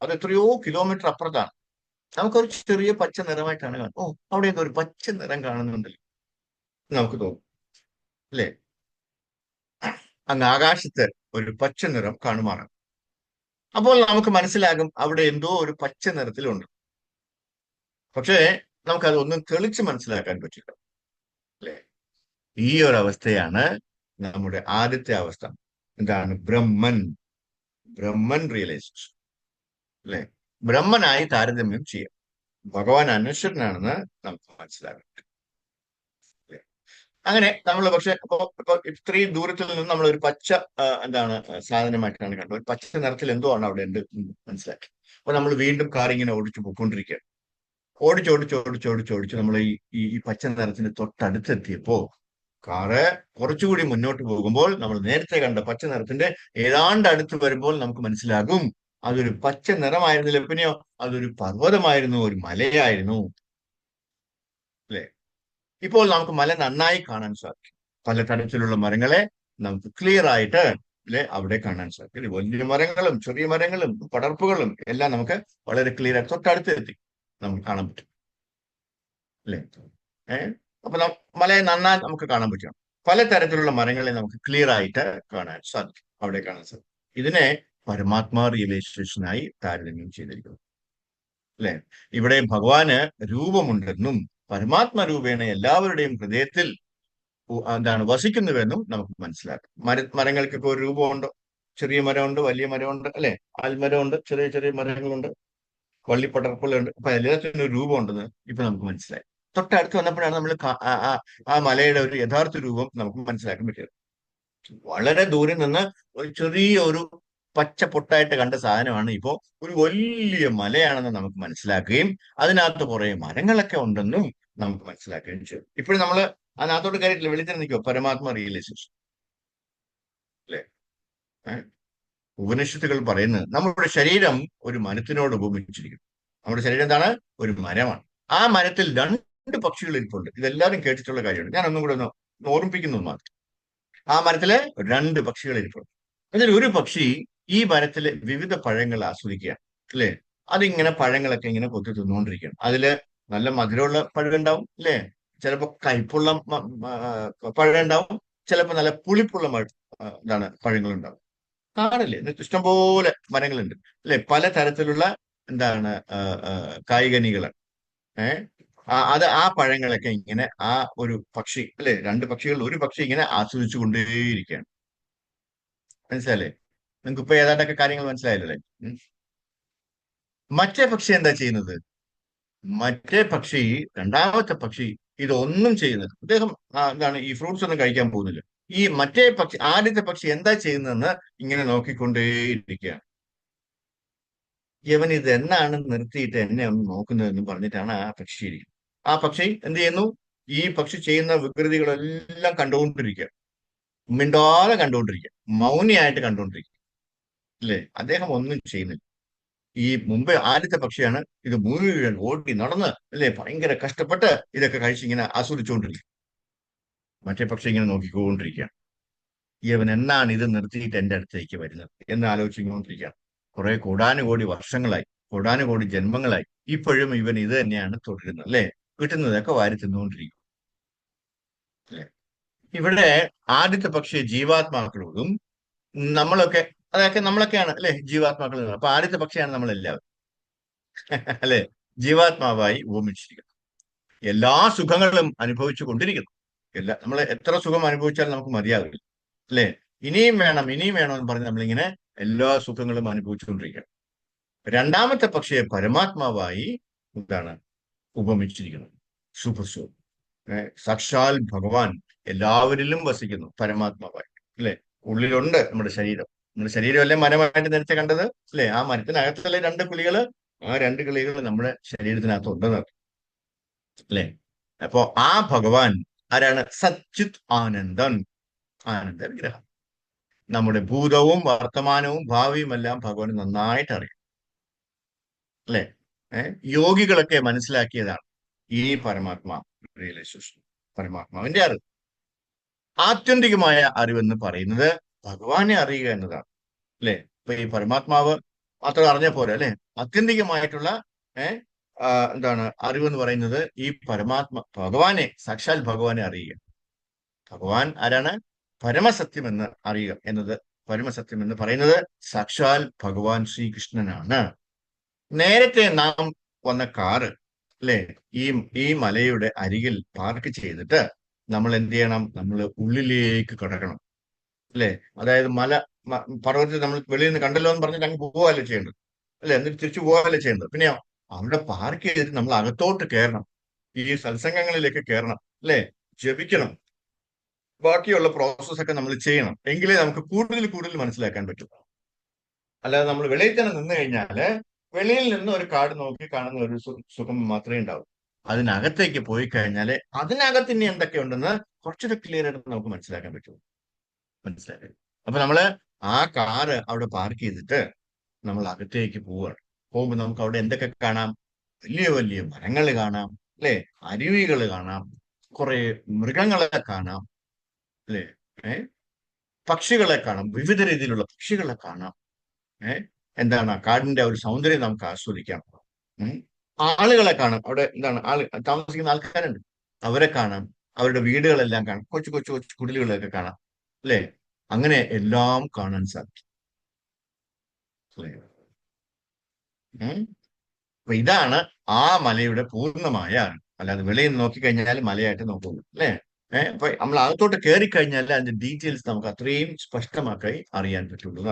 S1: അത് എത്രയോ കിലോമീറ്റർ അപ്പുറത്താണ്. നമുക്കൊരു ചെറിയ പച്ച നിറമായിട്ടാണ് കാണുന്നത്. ഓ, അവിടെ ഒരു പച്ച നിറം കാണുന്നുണ്ടല്ലോ നമുക്ക് തോന്നും, അല്ലെ? അങ്ങ് ആകാശത്ത് ഒരു പച്ച നിറം കാണുമാറാണ്. അപ്പോൾ നമുക്ക് മനസ്സിലാകും അവിടെ എന്തോ ഒരു പച്ച നിറത്തിലുണ്ട്. പക്ഷേ നമുക്കതൊന്നും തെളിച്ച് മനസ്സിലാക്കാൻ പറ്റില്ല, അല്ലെ? ഈ ഒരു അവസ്ഥയാണ് നമ്മുടെ ആദ്യത്തെ അവസ്ഥ. എന്താണ്? ബ്രഹ്മൻ റിയലൈസേഷൻ, അല്ലെ? ബ്രഹ്മനായി താരതമ്യം ചെയ്യാം. ഭഗവാൻ അനശ്വരനാണെന്ന് നമുക്ക് മനസ്സിലാക്കാം. അങ്ങനെ നമ്മൾ പക്ഷെ ഇപ്പൊ ഇത്രയും ദൂരത്തിൽ നിന്ന് നമ്മൾ ഒരു പച്ച എന്താണ് സാധനമായിട്ടാണ് കണ്ടത്. ഒരു പച്ച നിറത്തിൽ എന്തോ ആണ് അവിടെ ഉണ്ട് മനസ്സിലാക്കി. അപ്പൊ നമ്മൾ വീണ്ടും കാർ ഇങ്ങനെ ഓടിച്ചു പോയിക്കൊണ്ടിരിക്കുക. ഓടിച്ചോടിച്ച് നമ്മൾ ഈ പച്ച നിറത്തിന് തൊട്ടടുത്തെത്തിയപ്പോ കാറ് കുറച്ചുകൂടി മുന്നോട്ട് പോകുമ്പോൾ നമ്മൾ നേരത്തെ കണ്ട പച്ച നിറത്തിന്റെ ഏതാണ്ട് അടുത്ത് വരുമ്പോൾ നമുക്ക് മനസ്സിലാകും അതൊരു പച്ച നിറമായിരുന്നില്ല, പിന്നെയോ അതൊരു പർവ്വതമായിരുന്നു, ഒരു മലയായിരുന്നു, അല്ലെ? ഇപ്പോൾ നമുക്ക് മല നന്നായി കാണാൻ സാധിക്കും. പല തരത്തിലുള്ള മരങ്ങളെ നമുക്ക് ക്ലിയർ ആയിട്ട്, അല്ലെ, അവിടെ കാണാൻ സാധിക്കും. വലിയ മരങ്ങളും ചെറിയ മരങ്ങളും പടർപ്പുകളും എല്ലാം നമുക്ക് വളരെ ക്ലിയർ ആയിട്ട് തൊട്ടടുത്ത് എത്തി നമുക്ക് കാണാൻ പറ്റും, അല്ലെ? അപ്പൊ മലയെ നന്നായി നമുക്ക് കാണാൻ പറ്റും. പലതരത്തിലുള്ള മരങ്ങളെ നമുക്ക് ക്ലിയർ ആയിട്ട് കാണാൻ സാധിക്കും, അവിടെ കാണാൻ സാധിക്കും. ഇതിനെ പരമാത്മാ റിയലൈസേഷനായി താരതമ്യം ചെയ്തിരിക്കുന്നു, അല്ലെ? ഇവിടെ ഭഗവാന് രൂപമുണ്ടെന്നും പരമാത്മ രൂപേണ എല്ലാവരുടെയും ഹൃദയത്തിൽ എന്താണ് വസിക്കുന്നുവെന്നും നമുക്ക് മനസ്സിലാക്കാം. മരങ്ങൾക്കൊക്കെ ഒരു രൂപമുണ്ട്. ചെറിയ മരമുണ്ട്, വലിയ മരമുണ്ട്, അല്ലെ? ആൽമരമുണ്ട്, ചെറിയ മരങ്ങളുണ്ട്, വള്ളിപ്പടർപ്പുകളുണ്ട്. അപ്പൊ എല്ലാത്തിനും ഒരു രൂപമുണ്ടെന്ന് ഇപ്പൊ നമുക്ക് മനസ്സിലായി. തൊട്ടടുത്ത് വന്നപ്പോഴാണ് നമ്മൾ ആ മലയുടെ ഒരു യഥാർത്ഥ രൂപം നമുക്ക് മനസ്സിലാക്കാൻ പറ്റിയത്. വളരെ ദൂരെ നിന്ന് ഒരു ചെറിയ പച്ച പൊട്ടായിട്ട് കണ്ട സാധനമാണ് ഇപ്പോ ഒരു വലിയ മലയാണെന്ന് നമുക്ക് മനസ്സിലാക്കുകയും അതിനകത്ത് കുറെ മരങ്ങളൊക്കെ ഉണ്ടെന്നും നമുക്ക് മനസ്സിലാക്കുകയും ചെയ്യും. ഇപ്പോഴും നമ്മൾ അതിനകത്തോട്ട് കയറിയിട്ടില്ല, വെളിച്ചം നിൽക്കുക പരമാത്മ റിയലൈസേഷൻ, അല്ലെ? ഉപനിഷത്തുകൾ പറയുന്നത് നമ്മുടെ ശരീരം ഒരു മരത്തിനോട് ഉപമിച്ചിരിക്കുന്നു. നമ്മുടെ ശരീരം എന്താണ്? ഒരു മരമാണ്. ആ മരത്തിൽ 2 പക്ഷികൾ ഇരിപ്പുണ്ട്. ഇതെല്ലാവരും കേട്ടിട്ടുള്ള കാര്യമാണ്. ഞാൻ ഒന്നും കൂടെ ഒന്ന് ഓർമ്മിപ്പിക്കുന്നു മാത്രം. ആ മരത്തില് 2 പക്ഷികൾ ഇരിപ്പുണ്ട്. അതിൽ ഒരു പക്ഷി ഈ മരത്തിലെ വിവിധ പഴങ്ങൾ ആസ്വദിക്കുക, അല്ലെ? അതിങ്ങനെ പഴങ്ങളൊക്കെ ഇങ്ങനെ കൊത്തി തിന്നുകൊണ്ടിരിക്കുകയാണ്. അതില് നല്ല മധുരമുള്ള പഴം ഉണ്ടാവും, അല്ലെ? ചിലപ്പോ കയ്പുള്ള പഴം ഉണ്ടാവും, ചിലപ്പോ നല്ല പുളിപ്പുള്ള പഴങ്ങളുണ്ടാവും. കാടല്ലേ, എന്നിട്ട് ഇഷ്ടംപോലെ മരങ്ങളുണ്ട് അല്ലെ, പലതരത്തിലുള്ള എന്താണ് കായികനികൾ. ഏഹ് അത് ആ പഴങ്ങളൊക്കെ ഇങ്ങനെ ആ ഒരു പക്ഷി അല്ലെ, രണ്ട് പക്ഷികൾ, ഒരു പക്ഷി ഇങ്ങനെ ആസ്വദിച്ചു കൊണ്ടേയിരിക്കുകയാണ്. മനസ്സിലല്ലേ? നിങ്ങൾക്ക് ഇപ്പൊ ഏതാണ്ടൊക്കെ കാര്യങ്ങൾ മനസ്സിലായല്ലോ അല്ലേ? മറ്റേ പക്ഷി എന്താ ചെയ്യുന്നത്? മറ്റേ പക്ഷി, രണ്ടാമത്തെ പക്ഷി ഇതൊന്നും ചെയ്യുന്നില്ല. അദ്ദേഹം എന്താണ് ഈ ഫ്രൂട്ട്സ് ഒന്നും കഴിക്കാൻ പോകുന്നില്ല. ഈ മറ്റേ പക്ഷി, ആദ്യത്തെ പക്ഷി എന്താ ചെയ്യുന്നതെന്ന് ഇങ്ങനെ നോക്കിക്കൊണ്ടേയിരിക്കുകയാണ്. ഇവൻ ഇത് എന്നാണ് നിർത്തിയിട്ട് എന്നെ ഒന്ന് നോക്കുന്നതെന്ന് പറഞ്ഞിട്ടാണ് ആ പക്ഷി ഇരിക്കുന്നത്. ആ പക്ഷി എന്ത് ചെയ്യുന്നു? ഈ പക്ഷി ചെയ്യുന്ന വികൃതികളെല്ലാം കണ്ടുകൊണ്ടിരിക്കുക, മിണ്ടാതെ കണ്ടുകൊണ്ടിരിക്കുക, മൗനിയായിട്ട് കണ്ടുകൊണ്ടിരിക്കുക. അല്ലേ? അദ്ദേഹം ഒന്നും ചെയ്യുന്നില്ല. ഈ മുമ്പ് ആദ്യത്തെ പക്ഷിയാണ് ഇത് മുഴുവൻ ഓടി നടന്ന് അല്ലേ, ഭയങ്കര കഷ്ടപ്പെട്ട് ഇതൊക്കെ കഴിച്ച് ഇങ്ങനെ ആസ്വദിച്ചുകൊണ്ടിരിക്കും. മറ്റേ പക്ഷി ഇങ്ങനെ നോക്കിക്കൊണ്ടിരിക്കുകയാണ്. ഇവൻ എന്നാണ് ഇത് നിർത്തിയിട്ട് എന്റെ അടുത്തേക്ക് വരുന്നത് എന്ന് ആലോചിച്ചുകൊണ്ടിരിക്കുകയാണ്. കുറെ കോടാനുകോടി വർഷങ്ങളായി, കോടാനുകോടി ജന്മങ്ങളായി, ഇപ്പോഴും ഇവൻ ഇത് തന്നെയാണ് തുടരുന്നത് അല്ലെ, കിട്ടുന്നതൊക്കെ വാരി തിന്നുകൊണ്ടിരിക്കും. അല്ലെ? ഇവിടെ ആദ്യത്തെ പക്ഷി ജീവാത്മാക്കളോടും നമ്മളൊക്കെ, അതൊക്കെ നമ്മളൊക്കെയാണ് അല്ലെ ജീവാത്മാക്കൾ. അപ്പൊ ആദ്യത്തെ പക്ഷിയാണ് നമ്മളെല്ലാവരും അല്ലെ, ജീവാത്മാവായി ഉപമിച്ചിരിക്കുന്നു. എല്ലാ സുഖങ്ങളും അനുഭവിച്ചു കൊണ്ടിരിക്കുന്നു. നമ്മൾ എത്ര സുഖം അനുഭവിച്ചാലും നമുക്ക് മതിയാവില്ല അല്ലെ. ഇനിയും വേണം, ഇനിയും വേണം എന്ന് പറഞ്ഞ് നമ്മളിങ്ങനെ എല്ലാ സുഖങ്ങളും അനുഭവിച്ചുകൊണ്ടിരിക്കണം. രണ്ടാമത്തെ പക്ഷിയെ പരമാത്മാവായി എന്താണ് ഉപമിച്ചിരിക്കുന്നത്? സുഖസ്വം. സാക്ഷാൽ ഭഗവാൻ എല്ലാവരിലും വസിക്കുന്നു പരമാത്മാവായി അല്ലെ. ഉള്ളിലുണ്ട് നമ്മുടെ ശരീരം. നമ്മുടെ ശരീരമല്ലേ മരമായിട്ട് നേരത്തെ കണ്ടത് അല്ലെ. ആ മരത്തിനകത്തല്ലേ രണ്ട് കിളികള്, ആ രണ്ട് കിളികൾ നമ്മുടെ ശരീരത്തിനകത്ത് ഉണ്ടെന്ന് അല്ലെ. അപ്പോ ആ ഭഗവാൻ ആരാണ്? സച്ചിത് ആനന്ദൻ, ആനന്ദ വിഗ്രഹം. നമ്മുടെ ഭൂതവും വർത്തമാനവും ഭാവിയും എല്ലാം ഭഗവാൻ നന്നായിട്ട് അറിയാം അല്ലെ. യോഗികളൊക്കെ മനസ്സിലാക്കിയതാണ് ഈ പരമാത്മാ റിയലൈസേഷൻ, പരമാത്മാവിന്റെ അറിവ്. ആത്യന്തികമായ അറിവെന്ന് പറയുന്നത് ഭഗവാനെ അറിയുക എന്നതാണ് അല്ലെ. ഇപ്പൊ ഈ പരമാത്മാവ് മാത്രം അറിഞ്ഞ പോരെ അല്ലെ. ആത്യന്തികമായിട്ടുള്ള ഏഹ് എന്താണ് അറിവെന്ന് പറയുന്നത് ഈ ഭഗവാനെ, സാക്ഷാൽ ഭഗവാനെ അറിയുക. ഭഗവാൻ ആരാണ്? പരമസത്യം എന്ന് അറിയുക എന്നത്, പരമസത്യം എന്ന് പറയുന്നത് സാക്ഷാൽ ഭഗവാൻ ശ്രീകൃഷ്ണനാണ്. നേരത്തെ നാം വന്ന കാറ് അല്ലെ, ഈ ഈ മലയുടെ അരികിൽ പാർക്ക് ചെയ്തിട്ട് നമ്മൾ എന്ത് ചെയ്യണം? നമ്മൾ ഉള്ളിലേക്ക് കടക്കണം അല്ലെ. അതായത് പർവ്വതത്തിൽ നമ്മൾ വെളിയിൽ നിന്ന് കണ്ടല്ലോ എന്ന് പറഞ്ഞിട്ട് അങ്ങ് പോവുകയല്ലേ ചെയ്യേണ്ടത് അല്ലെ, എന്നിട്ട് തിരിച്ചു പോവുകയല്ലേ ചെയ്യേണ്ടത്. പിന്നെയോ അവിടെ പാർക്ക് ചെയ്തിട്ട് നമ്മൾ അകത്തോട്ട് കയറണം, ഈ സത്സംഗങ്ങളിലേക്ക് കയറണം അല്ലെ, ജപിക്കണം, ബാക്കിയുള്ള പ്രോസസ് ഒക്കെ നമ്മൾ ചെയ്യണം. എങ്കിലേ നമുക്ക് കൂടുതൽ കൂടുതൽ മനസ്സിലാക്കാൻ പറ്റും. അല്ലാതെ നമ്മൾ വെളിയിൽ തന്നെ നിന്ന് കഴിഞ്ഞാല് വെളിയിൽ നിന്ന് ഒരു കാട് നോക്കി കാണുന്ന ഒരു സുഖം മാത്രമേ ഉണ്ടാവൂ. അതിനകത്തേക്ക് പോയി കഴിഞ്ഞാല് അതിനകത്ത് ഇനി എന്തൊക്കെയുണ്ടെന്ന് കുറച്ചുകൂടെ ക്ലിയർ ആയിട്ട് നമുക്ക് മനസ്സിലാക്കാൻ പറ്റും. മനസ്സിലാക്കി. അപ്പൊ നമ്മള് ആ കാറ് അവിടെ പാർക്ക് ചെയ്തിട്ട് നമ്മൾ അകത്തേക്ക് പോവുകയാണ്. പോകുമ്പോൾ നമുക്ക് അവിടെ എന്തൊക്കെ കാണാം? വലിയ വലിയ മരങ്ങൾ കാണാം അല്ലെ, അരുവികൾ കാണാം, കുറെ മൃഗങ്ങളെ കാണാം അല്ലെ, പക്ഷികളെ കാണാം, വിവിധ രീതിയിലുള്ള പക്ഷികളെ കാണാം. എന്താണ് കാടിന്റെ ഒരു സൗന്ദര്യം നമുക്ക് ആസ്വദിക്കാം. ആളുകളെ കാണാം, അവിടെ എന്താണ് താമസിക്കുന്ന ആൾക്കാരുണ്ട്, അവരെ കാണാം, അവരുടെ വീടുകളെല്ലാം കാണാം, കൊച്ചു കൊച്ചു കൊച്ചു കുടിലുകളൊക്കെ കാണാം അല്ലെ. അങ്ങനെ എല്ലാം കാണാൻ സാധിക്കും. അപ്പൊ ഇതാണ് ആ മലയുടെ പൂർണ്ണമായ, അല്ലാതെ വെളിയിൽ നിന്ന് നോക്കിക്കഴിഞ്ഞാൽ മലയായിട്ട് നോക്കുന്നു അല്ലെ. അപ്പൊ നമ്മൾ അകത്തോട്ട് കയറി കഴിഞ്ഞാൽ അതിന്റെ ഡീറ്റെയിൽസ് നമുക്ക് അത്രയും സ്പഷ്ടമാക്കി അറിയാൻ പറ്റുള്ളൂ.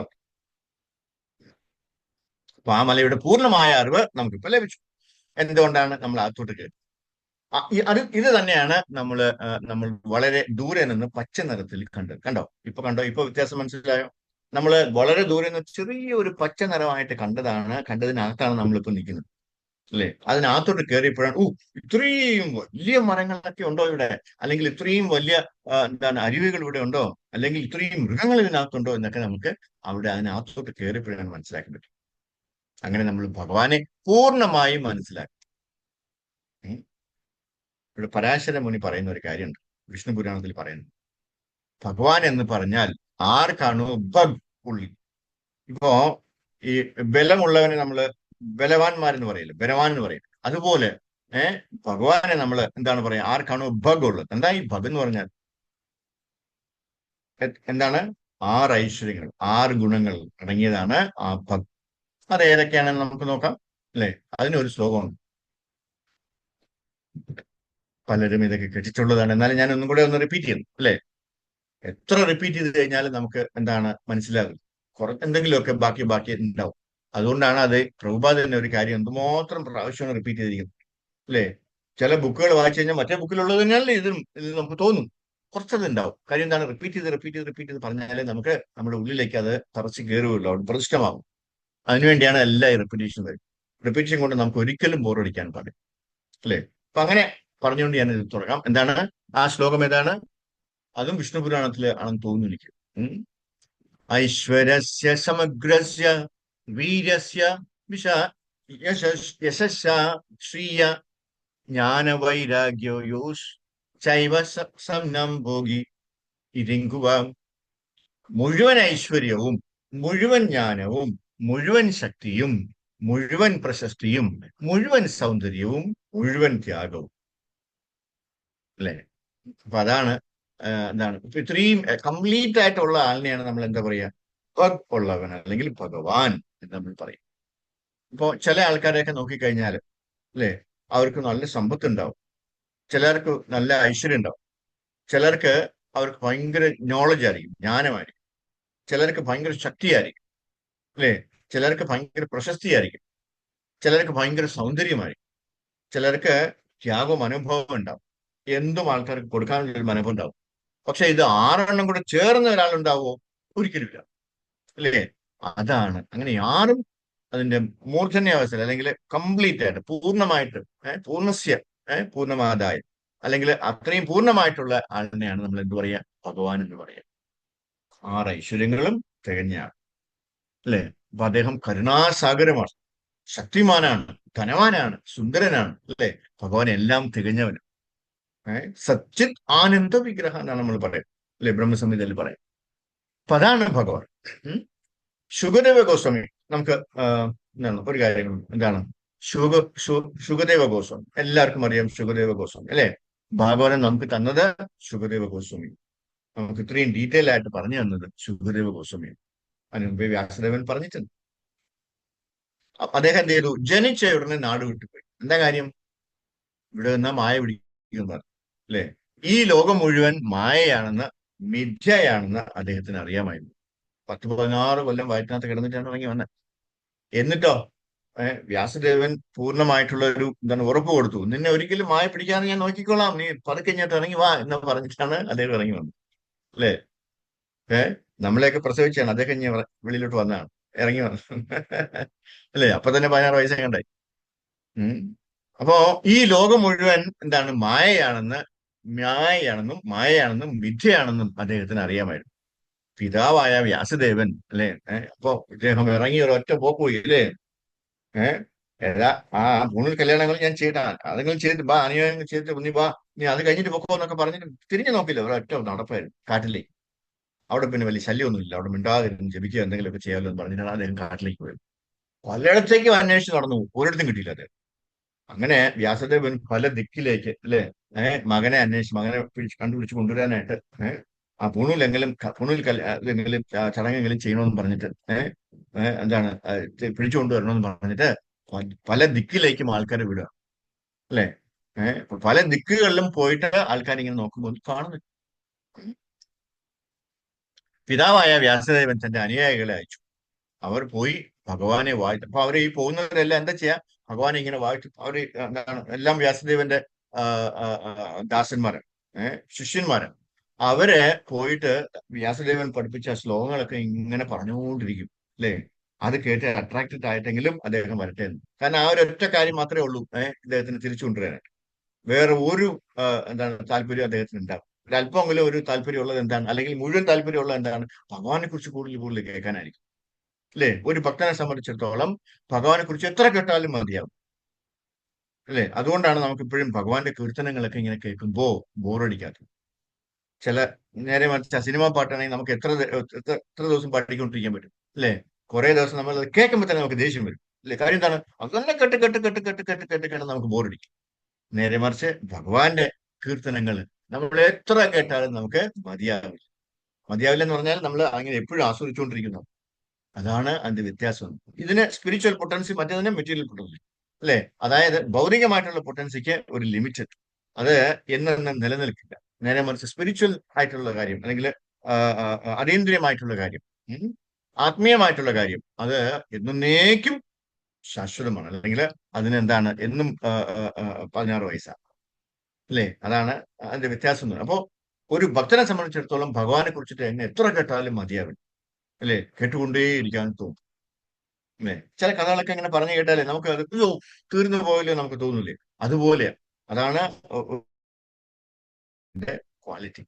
S1: അപ്പൊ ആ മലയുടെ പൂർണ്ണമായ അറിവ് നമുക്കിപ്പോ ലഭിച്ചു. എന്തുകൊണ്ടാണ്? നമ്മൾ അകത്തോട്ട് കയറി. ഇത് തന്നെയാണ് നമ്മൾ വളരെ ദൂരെ നിന്ന് പച്ച നിറത്തിൽ കണ്ടോ? കണ്ടോ? ഇപ്പൊ വ്യത്യാസം മനസ്സിലായോ? നമ്മൾ വളരെ ദൂരെ നിന്ന് ചെറിയ ഒരു പച്ച നിറമായിട്ട് കണ്ടതിനകത്താണ് നമ്മളിപ്പോ നിൽക്കുന്നത് അല്ലെ. അതിനകത്തോട്ട് കയറിയപ്പോഴാണ് ഇത്രയും വലിയ മരങ്ങളൊക്കെ ഉണ്ടോ ഇവിടെ, അല്ലെങ്കിൽ ഇത്രയും വലിയ എന്താണ് അരുവികൾ ഇവിടെ ഉണ്ടോ, അല്ലെങ്കിൽ ഇത്രയും മൃഗങ്ങൾ ഇതിനകത്തുണ്ടോ എന്നൊക്കെ നമുക്ക് അവിടെ അതിനകത്തോട്ട് കയറിയപ്പോഴാണ് മനസ്സിലാക്കാൻ പറ്റും. അങ്ങനെ നമ്മൾ ഭഗവാനെ പൂർണ്ണമായും മനസ്സിലാക്കി. ഇവിടെ പരാശര മുനി പറയുന്ന ഒരു കാര്യമുണ്ട്, വിഷ്ണു പുരാണത്തിൽ പറയുന്നു. ഭഗവാൻ എന്ന് പറഞ്ഞാൽ ആർക്കാണോ ഭഗ് ഉള്ളി. ഇപ്പോ ഈ ബലമുള്ളവനെ നമ്മള് ബലവാന്മാരെന്ന് പറയില്ല, ബലവാൻ എന്ന് പറയും. അതുപോലെ ഭഗവാനെ നമ്മൾ എന്താണ് പറയാ? ആർക്കാണോ ഭഗ് ഉള്ളത്. എന്താ ഈ ഭഗ് എന്ന് പറഞ്ഞാൽ? എന്താണ്? 6 ഐശ്വര്യങ്ങൾ, 6 ഗുണങ്ങൾ അടങ്ങിയതാണ് ആ ഭക്തി. അത് ഏതൊക്കെയാണെന്ന് നമുക്ക് നോക്കാം, അല്ലെ? അതിനൊരു ശ്ലോകമുണ്ട്. പലരും ഇതൊക്കെ കേട്ടിട്ടുള്ളതാണ്, എന്നാലും ഞാൻ ഒന്നും കൂടെ ഒന്ന് റിപ്പീറ്റ് ചെയ്യുന്നു, അല്ലെ? എത്ര റിപ്പീറ്റ് ചെയ്ത് കഴിഞ്ഞാലും നമുക്ക് എന്താണ് മനസ്സിലാകും, എന്തെങ്കിലുമൊക്കെ ബാക്കി ബാക്കി ഉണ്ടാവും. അതുകൊണ്ടാണ് അത് പ്രഭുപാദ് തന്നെ ഒരു കാര്യം എന്തുമാത്രം പ്രാവശ്യമാണ് റിപ്പീറ്റ് ചെയ്തിരിക്കുന്നത്, അല്ലേ? ചില ബുക്കുകൾ വായിച്ചു കഴിഞ്ഞാൽ മറ്റേ ബുക്കിലുള്ളത് തന്നെയല്ലേ ഇത് നമുക്ക് തോന്നും. കുറച്ചത് ഉണ്ടാവും. കാര്യം എന്താണ്, റിപ്പീറ്റ് ചെയ്ത് പറഞ്ഞാലേ നമുക്ക് നമ്മുടെ ഉള്ളിലേക്ക് അത് തറച്ച് കയറുകയുള്ളൂ, അവിടെ പ്രതിഷ്ഠമാകും. അതിനുവേണ്ടിയാണ് എല്ലാ റിപ്പീറ്റേഷൻ വരും. റിപ്പീറ്റേഷൻ കൊണ്ട് നമുക്ക് ഒരിക്കലും ബോറടിക്കാൻ പാടില്ല, അല്ലേ? അപ്പൊ അങ്ങനെ പറഞ്ഞുകൊണ്ട് ഞാൻ ഇത് തുടങ്ങാം. എന്താണ് ആ ശ്ലോകം? ഏതാണ്? അതും വിഷ്ണു പുരാണത്തില് ആണെന്ന് തോന്നുന്നു എനിക്ക്. ഐശ്വരസ്യ സമഗ്രസ്യ വീര്യസ്യ വിശ യശസ്യ ശ്രീയ ജ്ഞാനവൈരാഗ്യോ യോഷ് ചൈവ സംനം ഭോഗി ഇരിങ്കുവ. മുഴുവൻ ഐശ്വര്യവും, മുഴുവൻ ജ്ഞാനവും, മുഴുവൻ ശക്തിയും, മുഴുവൻ പ്രശസ്തിയും, മുഴുവൻ സൗന്ദര്യവും, മുഴുവൻ ത്യാഗവും, അല്ലെ? അപ്പൊ അതാണ് എന്താണ്, ഇപ്പൊ ഇത്രയും കംപ്ലീറ്റ് ആയിട്ടുള്ള ആളിനെയാണ് നമ്മൾ എന്താ പറയാ, ഉള്ളവൻ അല്ലെങ്കിൽ ഭഗവാൻ എന്ന് നമ്മൾ പറയും. ഇപ്പോ ചില ആൾക്കാരെയൊക്കെ നോക്കിക്കഴിഞ്ഞാൽ, അല്ലെ, അവർക്ക് നല്ല സമ്പത്ത് ഉണ്ടാവും, ചിലർക്ക് നല്ല ഐശ്വര്യം ഉണ്ടാവും, ചിലർക്ക് അവർക്ക് ഭയങ്കര നോളജ് ആയിരിക്കും, ജ്ഞാനമായിരിക്കും, ചിലർക്ക് ഭയങ്കര ശക്തിയായിരിക്കും, അല്ലെ? ചിലർക്ക് ഭയങ്കര പ്രശസ്തിയായിരിക്കും, ചിലർക്ക് ഭയങ്കര സൗന്ദര്യമായിരിക്കും, ചിലർക്ക് ത്യാഗം അനുഭവം ഉണ്ടാവും, എന്തും ആൾക്കാർക്ക് കൊടുക്കാനുള്ള ഒരു മനോഭാവം ഉണ്ടാവും. പക്ഷെ ഇത് 6 കൂടെ ചേർന്ന ഒരാളുണ്ടാവോ? ഒരിക്കലുമില്ല, അല്ലേ? അതാണ് അങ്ങനെ ആരും അതിന്റെ മൂർധന്യാവസ്ഥയിൽ അല്ലെങ്കിൽ കംപ്ലീറ്റ് ആയിട്ട് പൂർണ്ണമായിട്ട് പൂർണ്ണസ്യ പൂർണ്ണമാതായ അല്ലെങ്കിൽ അത്രയും പൂർണ്ണമായിട്ടുള്ള ആളിനെയാണ് നമ്മൾ എന്ത് പറയാ, ഭഗവാൻ എന്ന് പറയാം. 6 ഐശ്വര്യങ്ങളും തികഞ്ഞാണ്, അല്ലെ? അപ്പൊ അദ്ദേഹം കരുണാസാഗരമാണ്, ശക്തിമാനാണ്, ധനവാനാണ്, സുന്ദരനാണ്, അല്ലെ? ഭഗവാൻ എല്ലാം തികഞ്ഞവന്. സച്ചിത് ആനന്ദ വിഗ്രഹം എന്നാണ് നമ്മൾ പറയാം, അല്ലെ? ബ്രഹ്മസംഹിതയിൽ പറയാം. അപ്പൊ അതാണ് ഭഗവാൻ. ശുകദേവ ഗോസ്വാമി, നമുക്ക് എന്താണ് ഒരു കാര്യം, എന്താണ് ശുകദേവ ഗോസ്വാമി, എല്ലാവർക്കും അറിയാം ശുകദേവ ഗോസ്വാമി, അല്ലെ? ഭാഗവതം നമുക്ക് തന്നത് ശുകദേവ ഗോസ്വാമി, നമുക്ക് ഇത്രയും ഡീറ്റെയിൽ ആയിട്ട് പറഞ്ഞു തന്നത് ശുകദേവ ഗോസ്വാമി. അതിന് മുമ്പേ വ്യാസദേവൻ പറഞ്ഞിട്ടുണ്ട്. അദ്ദേഹം എന്ത് ചെയ്തു? ജനിച്ച ഉടനെ നാട് വിട്ടുപോയി. എന്താ കാര്യം? ഇവിടെ നിന്നാ മായ പിടിക്കുന്നത്, അല്ലെ? ഈ ലോകം മുഴുവൻ മായയാണെന്ന്, മിഥ്യയാണെന്ന് അദ്ദേഹത്തിന് അറിയാമായിരുന്നു. 10-16 കൊല്ലം വയറ്റിനകത്ത് കിടന്നിട്ടാണ് ഇറങ്ങി വന്നത്. എന്നിട്ടോ വ്യാസദേവൻ പൂർണ്ണമായിട്ടുള്ള ഒരു എന്താണ് ഉറപ്പ് കൊടുത്തു, നിന്നെ ഒരിക്കലും മായ പിടിക്കാതെ ഞാൻ നോക്കിക്കോളാം, നീ പതുക്കെ ഇങ്ങോട്ട് ഇറങ്ങി വാ എന്ന് പറഞ്ഞിട്ടാണ് അദ്ദേഹം ഇറങ്ങി വന്നത്, അല്ലേ? നമ്മളെയൊക്കെ പ്രസവിച്ചാണ് അദ്ദേഹം ഇനി വെളിയിലോട്ട് വന്നതാണ്, ഇറങ്ങി വന്നത് അല്ലേ? അപ്പൊ തന്നെ 16 വയസ്സേ കണ്ടായി. അപ്പോ ഈ ലോകം മുഴുവൻ എന്താണ്, മായയാണെന്നും മിഥ്യയാണെന്നും അദ്ദേഹത്തിന് അറിയാമായിരുന്നു. പിതാവായ വ്യാസദേവൻ, അല്ലെ? അപ്പോ ഇദ്ദേഹം ഇറങ്ങി ഒരൊറ്റ പോക്ക് പോയി, അല്ലേ? ഏതാ ആ 3 കല്യാണങ്ങൾ ഞാൻ ചെയ്തിട്ടാണ്, അതെങ്കിലും ചെയ്തിട്ട് ബാ, അനുയോഗങ്ങൾ ചെയ്തിട്ട് നീ വാ, നീ അത് കഴിഞ്ഞിട്ട് പൊക്കോ എന്നൊക്കെ പറഞ്ഞിട്ട് തിരിഞ്ഞു നോക്കില്ല, ഒരൊറ്റ നടപ്പായിരുന്നു കാട്ടിലേക്ക്. അവിടെ പിന്നെ വലിയ ശല്യമൊന്നുമില്ല, അവിടെ മിണ്ടാതിരുന്ന് ജപിക്കുക എന്തെങ്കിലുമൊക്കെ ചെയ്യാമല്ലോ എന്ന് പറഞ്ഞിട്ടാണ് അദ്ദേഹം കാട്ടിലേക്ക് പോയത്. പലയിടത്തേക്കും അന്വേഷിച്ച് നടന്നു, ഒരിടത്തും കിട്ടിയില്ല അദ്ദേഹം. അങ്ങനെ വ്യാസദേവൻ പല ദിക്കിലേക്ക്, അല്ലെ, മകനെ അന്വേഷിച്ച് മകനെ കണ്ടുപിടിച്ച് കൊണ്ടുവരാനായിട്ട് ആ പൂണൂലെങ്കിലും ചടങ്ങെങ്കിലും ചെയ്യണമെന്ന് പറഞ്ഞിട്ട് എന്താണ് പിടിച്ചു കൊണ്ടുവരണമെന്ന് പറഞ്ഞിട്ട് പല ദിക്കിലേക്കും ആൾക്കാരെ വിടുക, അല്ലെ? പല ദിക്കുകളിലും പോയിട്ട് ആൾക്കാർ ഇങ്ങനെ നോക്കുമ്പോൾ കാണുന്നു. പിതാവായ വ്യാസദേവൻ തന്റെ അനുയായികളെ അയച്ചു. അവർ പോയി ഭഗവാനെ വാഴ്ത്തും. അപ്പൊ അവർ ഈ പോകുന്നവരെല്ലാം എന്താ ചെയ്യാ, ഭഗവാനെ ഇങ്ങനെ വാഴ്ത്തും. അവർ എന്താണ്, എല്ലാം വ്യാസദേവന്റെ ദാസന്മാരാണ്, ശിഷ്യന്മാരാണ്. അവര് പോയിട്ട് വ്യാസദേവൻ പഠിപ്പിച്ച ശ്ലോകങ്ങളൊക്കെ ഇങ്ങനെ പറഞ്ഞുകൊണ്ടിരിക്കും, അല്ലെ? അത് കേട്ട് അട്രാക്റ്റഡ് ആയിട്ടെങ്കിലും അദ്ദേഹം വരട്ടെ എന്ന്. കാരണം ആ ഒരൊറ്റ കാര്യം മാത്രമേ ഉള്ളൂ അദ്ദേഹത്തിന് തിരിച്ചു കൊണ്ടുവരാനായിട്ട്. വേറെ ഒരു എന്താണ് താല്പര്യം അദ്ദേഹത്തിന് ഉണ്ടാവും. ഒരല്പമെങ്കിലും ഒരു താല്പര്യമുള്ളത് എന്താണ്, അല്ലെങ്കിൽ മുഴുവൻ താല്പര്യമുള്ളത് എന്താണ്? ഭഗവാനെ കുറിച്ച് കൂടുതൽ കേൾക്കാനായിരിക്കും, അല്ലെ? ഒരു ഭക്തനെ സംബന്ധിച്ചിടത്തോളം ഭഗവാനെ കുറിച്ച് എത്ര കേട്ടാലും മതിയാവും, അല്ലെ? അതുകൊണ്ടാണ് നമുക്ക് ഇപ്പോഴും ഭഗവാന്റെ കീർത്തനങ്ങളൊക്കെ ഇങ്ങനെ കേൾക്കുമ്പോ ബോറടിക്കാത്തത്. ചില നേരെ മറിച്ച് സിനിമാ പാട്ടാണെങ്കിൽ നമുക്ക് എത്ര ദിവസം പാടിക്കൊണ്ടിരിക്കാൻ പറ്റും, അല്ലെ? കുറെ ദിവസം നമ്മൾ കേൾക്കുമ്പോൾ തന്നെ നമുക്ക് ദേഷ്യം വരും, അല്ലെ? കാര്യം എന്താണ്, അതന്നെ കേട്ട് കേട്ട് കേട്ട് കേട്ട് കേട്ട് കേട്ട് കേട്ട് നമുക്ക് ബോറടിക്കും. നേരെ മറിച്ച് ഭഗവാന്റെ കീർത്തനങ്ങൾ നമ്മൾ എത്ര കേട്ടാലും നമുക്ക് മതിയാവില്ല. മതിയാവില്ല എന്ന് പറഞ്ഞാൽ നമ്മൾ അങ്ങനെ എപ്പോഴും ആസ്വദിച്ചുകൊണ്ടിരിക്കുന്നു. അതാണ് അതിന്റെ വ്യത്യാസം. ഇതിന് സ്പിരിച്വൽ പൊട്ടൻസി, മറ്റേതിന് മെറ്റീരിയൽ പൊട്ടൻസി, അല്ലെ? അതായത് ഭൗതികമായിട്ടുള്ള പൊട്ടൻസിക്ക് ഒരു ലിമിറ്റ്, അത് എന്നെന്നും നിലനിൽക്കില്ല. നേരെ മറിച്ച് സ്പിരിച്വൽ ആയിട്ടുള്ള കാര്യം, അല്ലെങ്കിൽ അതീന്ദ്രിയമായിട്ടുള്ള കാര്യം, ആത്മീയമായിട്ടുള്ള കാര്യം, അത് എന്നേക്കും ശാശ്വതമാണ്. അല്ലെങ്കിൽ അതിന് എന്താണ്, എന്നും 16 വയസ്സാണ്, അല്ലേ? അതാണ് അതിന്റെ വ്യത്യാസം. അപ്പോ ഒരു ഭക്തനെ സംബന്ധിച്ചിടത്തോളം ഭഗവാനെ കുറിച്ചിട്ട് എന്നെ എത്ര കേട്ടാലും മതിയാവില്ല, അല്ലേ? കേട്ടുകൊണ്ടേയിരിക്കാൻ തോന്നും, അല്ലേ? ചില കഥകളൊക്കെ ഇങ്ങനെ പറഞ്ഞു കേട്ടാലേ നമുക്ക് അത് അയ്യോ തീർന്നു പോയല്ലോ നമുക്ക് തോന്നൂലേ? അതുപോലെ അതാണ് ക്വാളിറ്റി.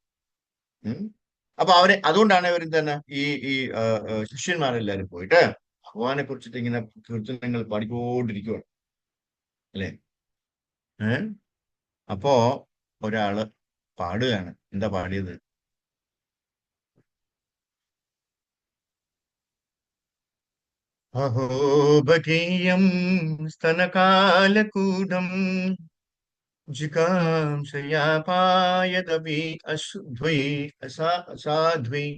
S1: അപ്പൊ അതുകൊണ്ടാണ് അവർ തന്നെ ഈ ശിഷ്യന്മാരെല്ലാരും പോയിട്ട് ഭഗവാനെ കുറിച്ചിട്ട് ഇങ്ങനെ കീർത്തനങ്ങൾ പാടിക്കൊണ്ടിരിക്കുകയാണ്, അല്ലേ? അപ്പോ ഒരാള് പാടുകയാണ്. എന്താ പാടിയത്? അഹോബകീയം സ്തനകാലകൂടം ജിഗാംസയാപായതപി അശുദ്ധ്വൈ അസാധ്വൈ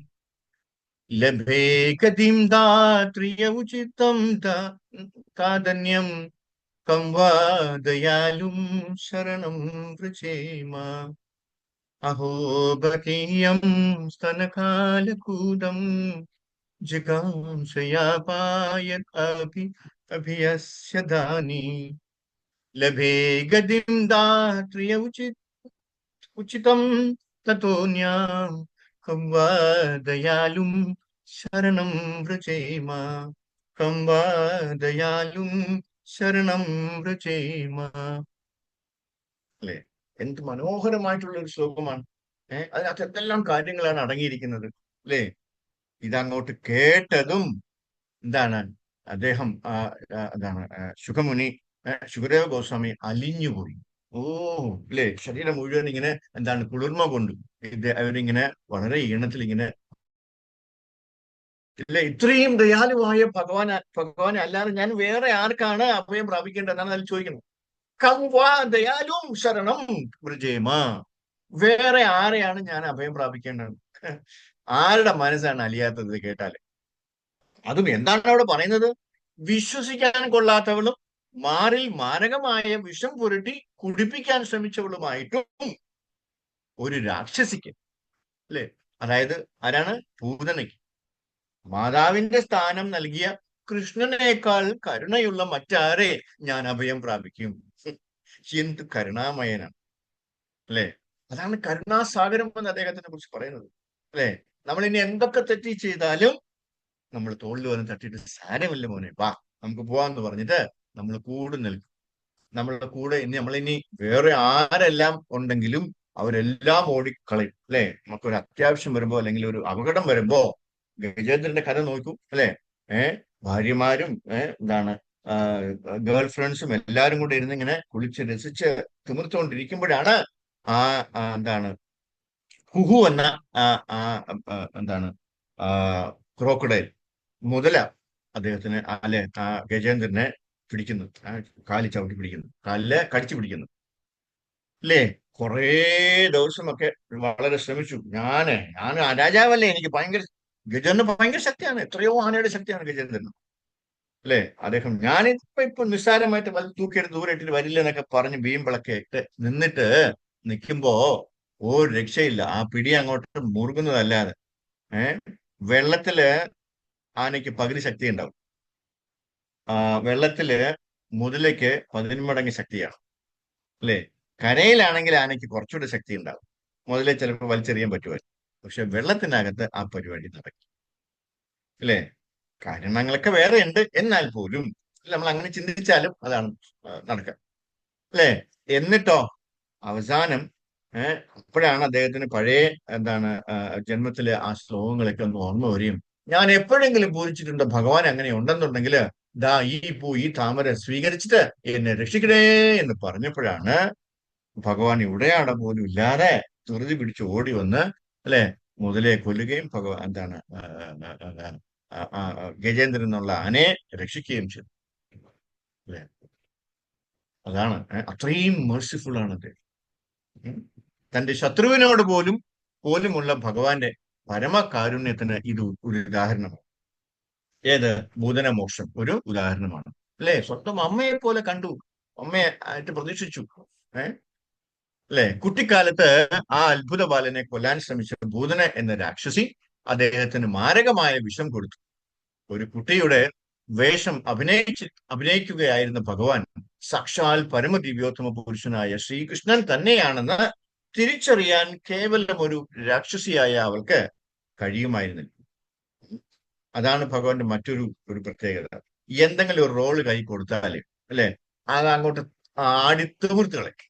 S1: ലഭേ ഗതിം ദാത്രിയ ഉചിതം താദന്യം കം വാ ദയാലും ശരണം വൃചേമ. അഹോബകീയം സ്തനകാലകൂടം ജിഗാംസയാപായത് അഭിയസ്യ ദാനി ലഭേ ഗതിം ദാത്രിയ ഉചിതം തതോന്യാം കം വാ ദയാലും ശരണം വൃചേമ. കം വാ ദയാലും ശരണം വൃചേമ. അല്ലെ? എന്ത് മനോഹരമായിട്ടുള്ള ഒരു ശ്ലോകമാണ്. അതിനകത്ത് എന്തെല്ലാം കാര്യങ്ങളാണ് അടങ്ങിയിരിക്കുന്നത്, അല്ലേ? ഇതങ്ങോട്ട് കേട്ടതും എന്താണ്, അദ്ദേഹം എന്താണ് ശുഖമുനി, ശുഖദേവ ഗോസ്വാമി അലിഞ്ഞുപോയി. ഓ, അല്ലേ? ശരീരം മുഴുവൻ ഇങ്ങനെ എന്താണ് കുളിർമ കൊണ്ട് അവരിങ്ങനെ വളരെ ഈണത്തിൽ ഇങ്ങനെ, ഇല്ല, ഇത്രയും ദയാലുവായ ഭഗവാനെ അല്ലാതെ ഞാൻ വേറെ ആർക്കാണ് അഭയം പ്രാപിക്കേണ്ടത് എന്നാണ് അതിൽ ചോദിക്കുന്നത്. കംവാ ദയാലും ശരണം വൃജേമ. വേറെ ആരെയാണ് ഞാൻ അഭയം പ്രാപിക്കേണ്ടത്? ആരുടെ മനസ്സാണ് അലിയാത്തത് കേട്ടാല്? അതും എന്താണ് അവിടെ പറയുന്നത്? വിശ്വസിക്കാൻ കൊള്ളാത്തവളും മാറിൽ മാരകമായ വിഷം പുരട്ടി കുടിപ്പിക്കാൻ ശ്രമിച്ചവളുമായിട്ടും ഒരു രാക്ഷസിക്ക്, അല്ലെ? അതായത് ആരാണ്? പൂതനയ്ക്ക് മാതാവിന്റെ സ്ഥാനം നൽകിയ കൃഷ്ണനേക്കാൾ കരുണയുള്ള മറ്റാരെ ഞാൻ അഭയം പ്രാപിക്കും? എന്ത് കരുണാമയനാണ്, അല്ലെ? അതാണ് കരുണാസാഗരം എന്ന് അദ്ദേഹത്തിനെ കുറിച്ച് പറയുന്നത്, അല്ലെ? നമ്മൾ ഇനി എന്തൊക്കെ തെറ്റി ചെയ്താലും നമ്മൾ തോളിൽ വന്ന് തട്ടിയിട്ട് സാരമില്ല മോനെ, വാ നമുക്ക് പോവാന്ന് പറഞ്ഞിട്ട് നമ്മൾ കൂടെ നിൽക്കും. നമ്മളുടെ കൂടെ നമ്മളിനി വേറെ ആരെല്ലാം ഉണ്ടെങ്കിലും അവരെല്ലാം ഓടിക്കളയും, അല്ലെ? നമുക്കൊരു അത്യാവശ്യം വരുമ്പോ, അല്ലെങ്കിൽ ഒരു അപകടം വരുമ്പോ, ഗജേന്ദ്രന്റെ കഥ നോക്കൂ, അല്ലെ? ഭാര്യമാരും എന്താണ് ഗേൾ ഫ്രണ്ട്സും എല്ലാരും കൂടെ ഇരുന്ന് ഇങ്ങനെ കുളിച്ച് രസിച്ച് തിമിർത്തുകൊണ്ടിരിക്കുമ്പോഴാണ് ആ എന്താണ് കുഹു എന്ന എന്താണ് ക്രോക്കഡൈൽ, മുതല അദ്ദേഹത്തിന്, അല്ലെ, ഗജേന്ദ്രനെ പിടിക്കുന്നു, കാലി ചവിട്ടി പിടിക്കുന്നു, കാലില് കടിച്ചു പിടിക്കുന്നു, അല്ലേ? കുറേ ദിവസമൊക്കെ വളരെ ശ്രമിച്ചു. ഞാൻ രാജാവല്ലേ, എനിക്ക് ഗജേന്ദ്രന് ഭയങ്കര ശക്തിയാണ്, എത്രയോ ആനയുടെ ശക്തിയാണ് ഗജേന്ദ്രന്, അല്ലേ? അദ്ദേഹം ഇപ്പൊ നിസ്സാരമായിട്ട് തൂക്കിയെടുത്ത് ദൂരെ ഇട്ടിട്ട് വരില്ല എന്നൊക്കെ പറഞ്ഞ് വീമ്പിളൊക്കെ ഇട്ട് നിൽക്കുമ്പോ ഒരു രക്ഷയില്ല. ആ പിടി അങ്ങോട്ട് മുറുകുന്നതല്ലാതെ വെള്ളത്തില് ആനയ്ക്ക് പകുതി ശക്തി ഉണ്ടാവും. വെള്ളത്തില് മുതലയ്ക്ക് 10 മടങ്ങ് ശക്തിയാണ്, അല്ലേ? കരയിലാണെങ്കിൽ ആനയ്ക്ക് കുറച്ചുകൂടെ ശക്തി ഉണ്ടാവും. മുതലേ ചിലപ്പോൾ വലിച്ചെറിയാൻ പറ്റുമായിരുന്നു. പക്ഷെ വെള്ളത്തിനകത്ത് ആ പരിപാടി നടക്കും, അല്ലേ? കാരണങ്ങളൊക്കെ വേറെ ഉണ്ട്, എന്നാൽ പോലും നമ്മൾ അങ്ങനെ ചിന്തിച്ചാലും അതാണ് നടക്കുക, അല്ലേ? എന്നിട്ടോ അവസാനം അപ്പോഴാണ് അദ്ദേഹത്തിന് പഴയ എന്താണ് ജന്മത്തിലെ ആ ശ്ലോകങ്ങളൊക്കെ ഒന്ന് ഓർമ്മ വരികയും, ഞാൻ എപ്പോഴെങ്കിലും പൂജിച്ചിട്ടുണ്ടോ ഭഗവാൻ അങ്ങനെ ഉണ്ടെന്നുണ്ടെങ്കിൽ ദാ ഈ താമര സ്വീകരിച്ചിട്ട് എന്നെ രക്ഷിക്കണേ എന്ന് പറഞ്ഞപ്പോഴാണ് ഭഗവാൻ ഇവിടെയാണ് പോലും ഇല്ലാതെ ധൃതി പിടിച്ച് ഓടി വന്ന്, അല്ലെ, മുതലേ കൊല്ലുകയും എന്താണ് ഗജേന്ദ്രൻ എന്നുള്ള ആനയെ രക്ഷിക്കുകയും ചെയ്തു, അല്ലെ? അതാണ് അത്രയും മേഴ്സിഫുൾ ആണ് അദ്ദേഹം. തന്റെ ശത്രുവിനോട് പോലുമുള്ള ഭഗവാന്റെ പരമകാരുണ്യത്തിന് ഇത് ഒരു ഉദാഹരണമാണ്. ഏത്? ഭൂതനമോക്ഷം ഒരു ഉദാഹരണമാണ്. അല്ലെ? സ്വന്തം അമ്മയെ പോലെ കണ്ടു, അമ്മയെ ആയിട്ട് പ്രതീക്ഷിച്ചു. ഏഹ് അല്ലെ? കുട്ടിക്കാലത്ത് ആ അത്ഭുത ബാലനെ കൊല്ലാൻ ശ്രമിച്ച ഭൂതന എന്ന രാക്ഷസി അദ്ദേഹത്തിന് മാരകമായ വിഷം കൊടുത്തു. ഒരു കുട്ടിയുടെ വേഷം അഭിനയിക്കുകയായിരുന്ന ഭഗവാൻ സാക്ഷാൽ പരമദിവ്യോത്തമ പുരുഷനായ ശ്രീകൃഷ്ണൻ തന്നെയാണെന്ന് തിരിച്ചറിയാൻ കേവലം ഒരു രാക്ഷസിയായ അവൾക്ക് കഴിയുമായിരുന്നില്ല. അതാണ് ഭഗവാന്റെ മറ്റൊരു പ്രത്യേകത. എന്തെങ്കിലും ഒരു റോള് കൈ കൊടുത്താല്, അല്ലെ, അത് അങ്ങോട്ട് ആടിത്തീർത്ത് കളയും.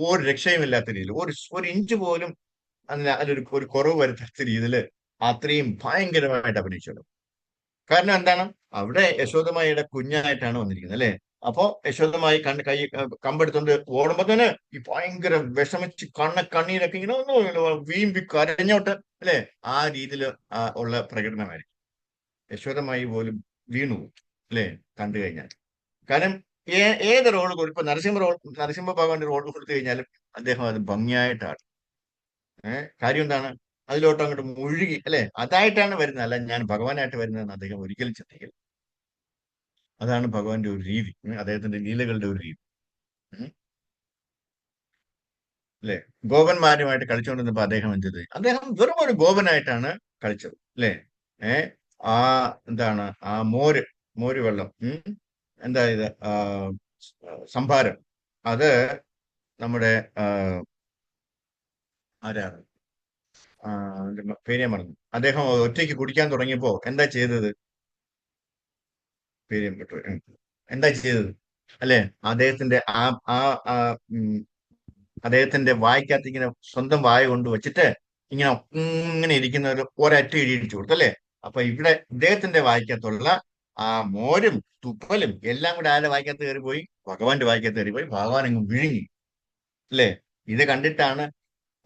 S1: ഒരു രക്ഷയുമില്ലാത്ത രീതിയിൽ, ഒരു ഇഞ്ച് പോലും അതിലൊരു കുറവ് വരുത്താത്ത രീതിയിൽ അത്രയും ഭയങ്കരമായിട്ട് അഭിനയിച്ചു. കാരണം എന്താണ്? അവിടെ യശോദമായിയുടെ കുഞ്ഞായിട്ടാണ് വന്നിരിക്കുന്നത്, അല്ലെ? അപ്പോ യശോദമായി കൈ കമ്പെടുത്തോണ്ട് ഓടുമ്പോ തന്നെ ഈ ഭയങ്കര വിഷമിച്ച് കണ്ണീരൊക്കെ ഇങ്ങനെ ഒന്ന് വീമ്പി കരഞ്ഞോട്ട്, അല്ലെ? ആ രീതിയിൽ ഉള്ള പ്രകടനമായിരിക്കും. യശോദമായി പോലും വീണു, അല്ലെ, കണ്ടു കഴിഞ്ഞാൽ. കാരണം ഏത് റോൾ ഇപ്പൊ നരസിംഹ ഭഗവാന്റെ റോൾ കൊടുത്തു കഴിഞ്ഞാലും അദ്ദേഹം അത് ഭംഗിയായിട്ടാണ്. കാര്യം എന്താണ്? അതിലോട്ട് അങ്ങോട്ട് മുഴുകി, അല്ലെ, അതായിട്ടാണ് വരുന്നത്, അല്ല ഞാൻ ഭഗവാനായിട്ട് വരുന്നതെന്ന് അദ്ദേഹം ഒരിക്കലും ചിന്തിക്കില്ല. അതാണ് ഭഗവാന്റെ ഒരു രീതി, അദ്ദേഹത്തിന്റെ ലീലകളുടെ ഒരു രീതി. അല്ലെ? ഗോപന്മാരുമായിട്ട് കളിച്ചുകൊണ്ടിരുന്നപ്പോ അദ്ദേഹം എന്ത്? അദ്ദേഹം വെറും ഒരു ഗോപനായിട്ടാണ് കളിച്ചത്, അല്ലെ? ആ എന്താണ് ആ മോര് വെള്ളം, എന്താ ഇത്, സംഭാരം, അത് നമ്മുടെ ആരാണ്, പേര് ഞാൻ മറന്നു. അദ്ദേഹം ഒറ്റയ്ക്ക് കുടിക്കാൻ തുടങ്ങിയപ്പോ എന്താ ചെയ്തത്? പേര് എന്താ ചെയ്തത്, അല്ലെ? അദ്ദേഹത്തിന്റെ ആ ആ അദ്ദേഹത്തിന്റെ വായ്ക്കകത്ത് ഇങ്ങനെ സ്വന്തം വായ കൊണ്ട് വെച്ചിട്ട് ഇങ്ങനെ ഇങ്ങനെ ഇരിക്കുന്ന ഒരൊറ്റ ഇടിച്ചു കൊടുത്തു, അല്ലെ? അപ്പൊ ഇവിടെ ഇദ്ദേഹത്തിന്റെ വായ്ക്കകത്തുള്ള ആ മോരും തുപ്പലും എല്ലാം കൂടെ ആരുടെ വായ്ക്കകത്ത് കയറിപ്പോയി? ഭഗവാന്റെ വായ്ക്കകത്ത് കയറിപ്പോയി. ഭഗവാൻ അങ്ങ് വിഴുങ്ങി, അല്ലെ? ഇത് കണ്ടിട്ടാണ്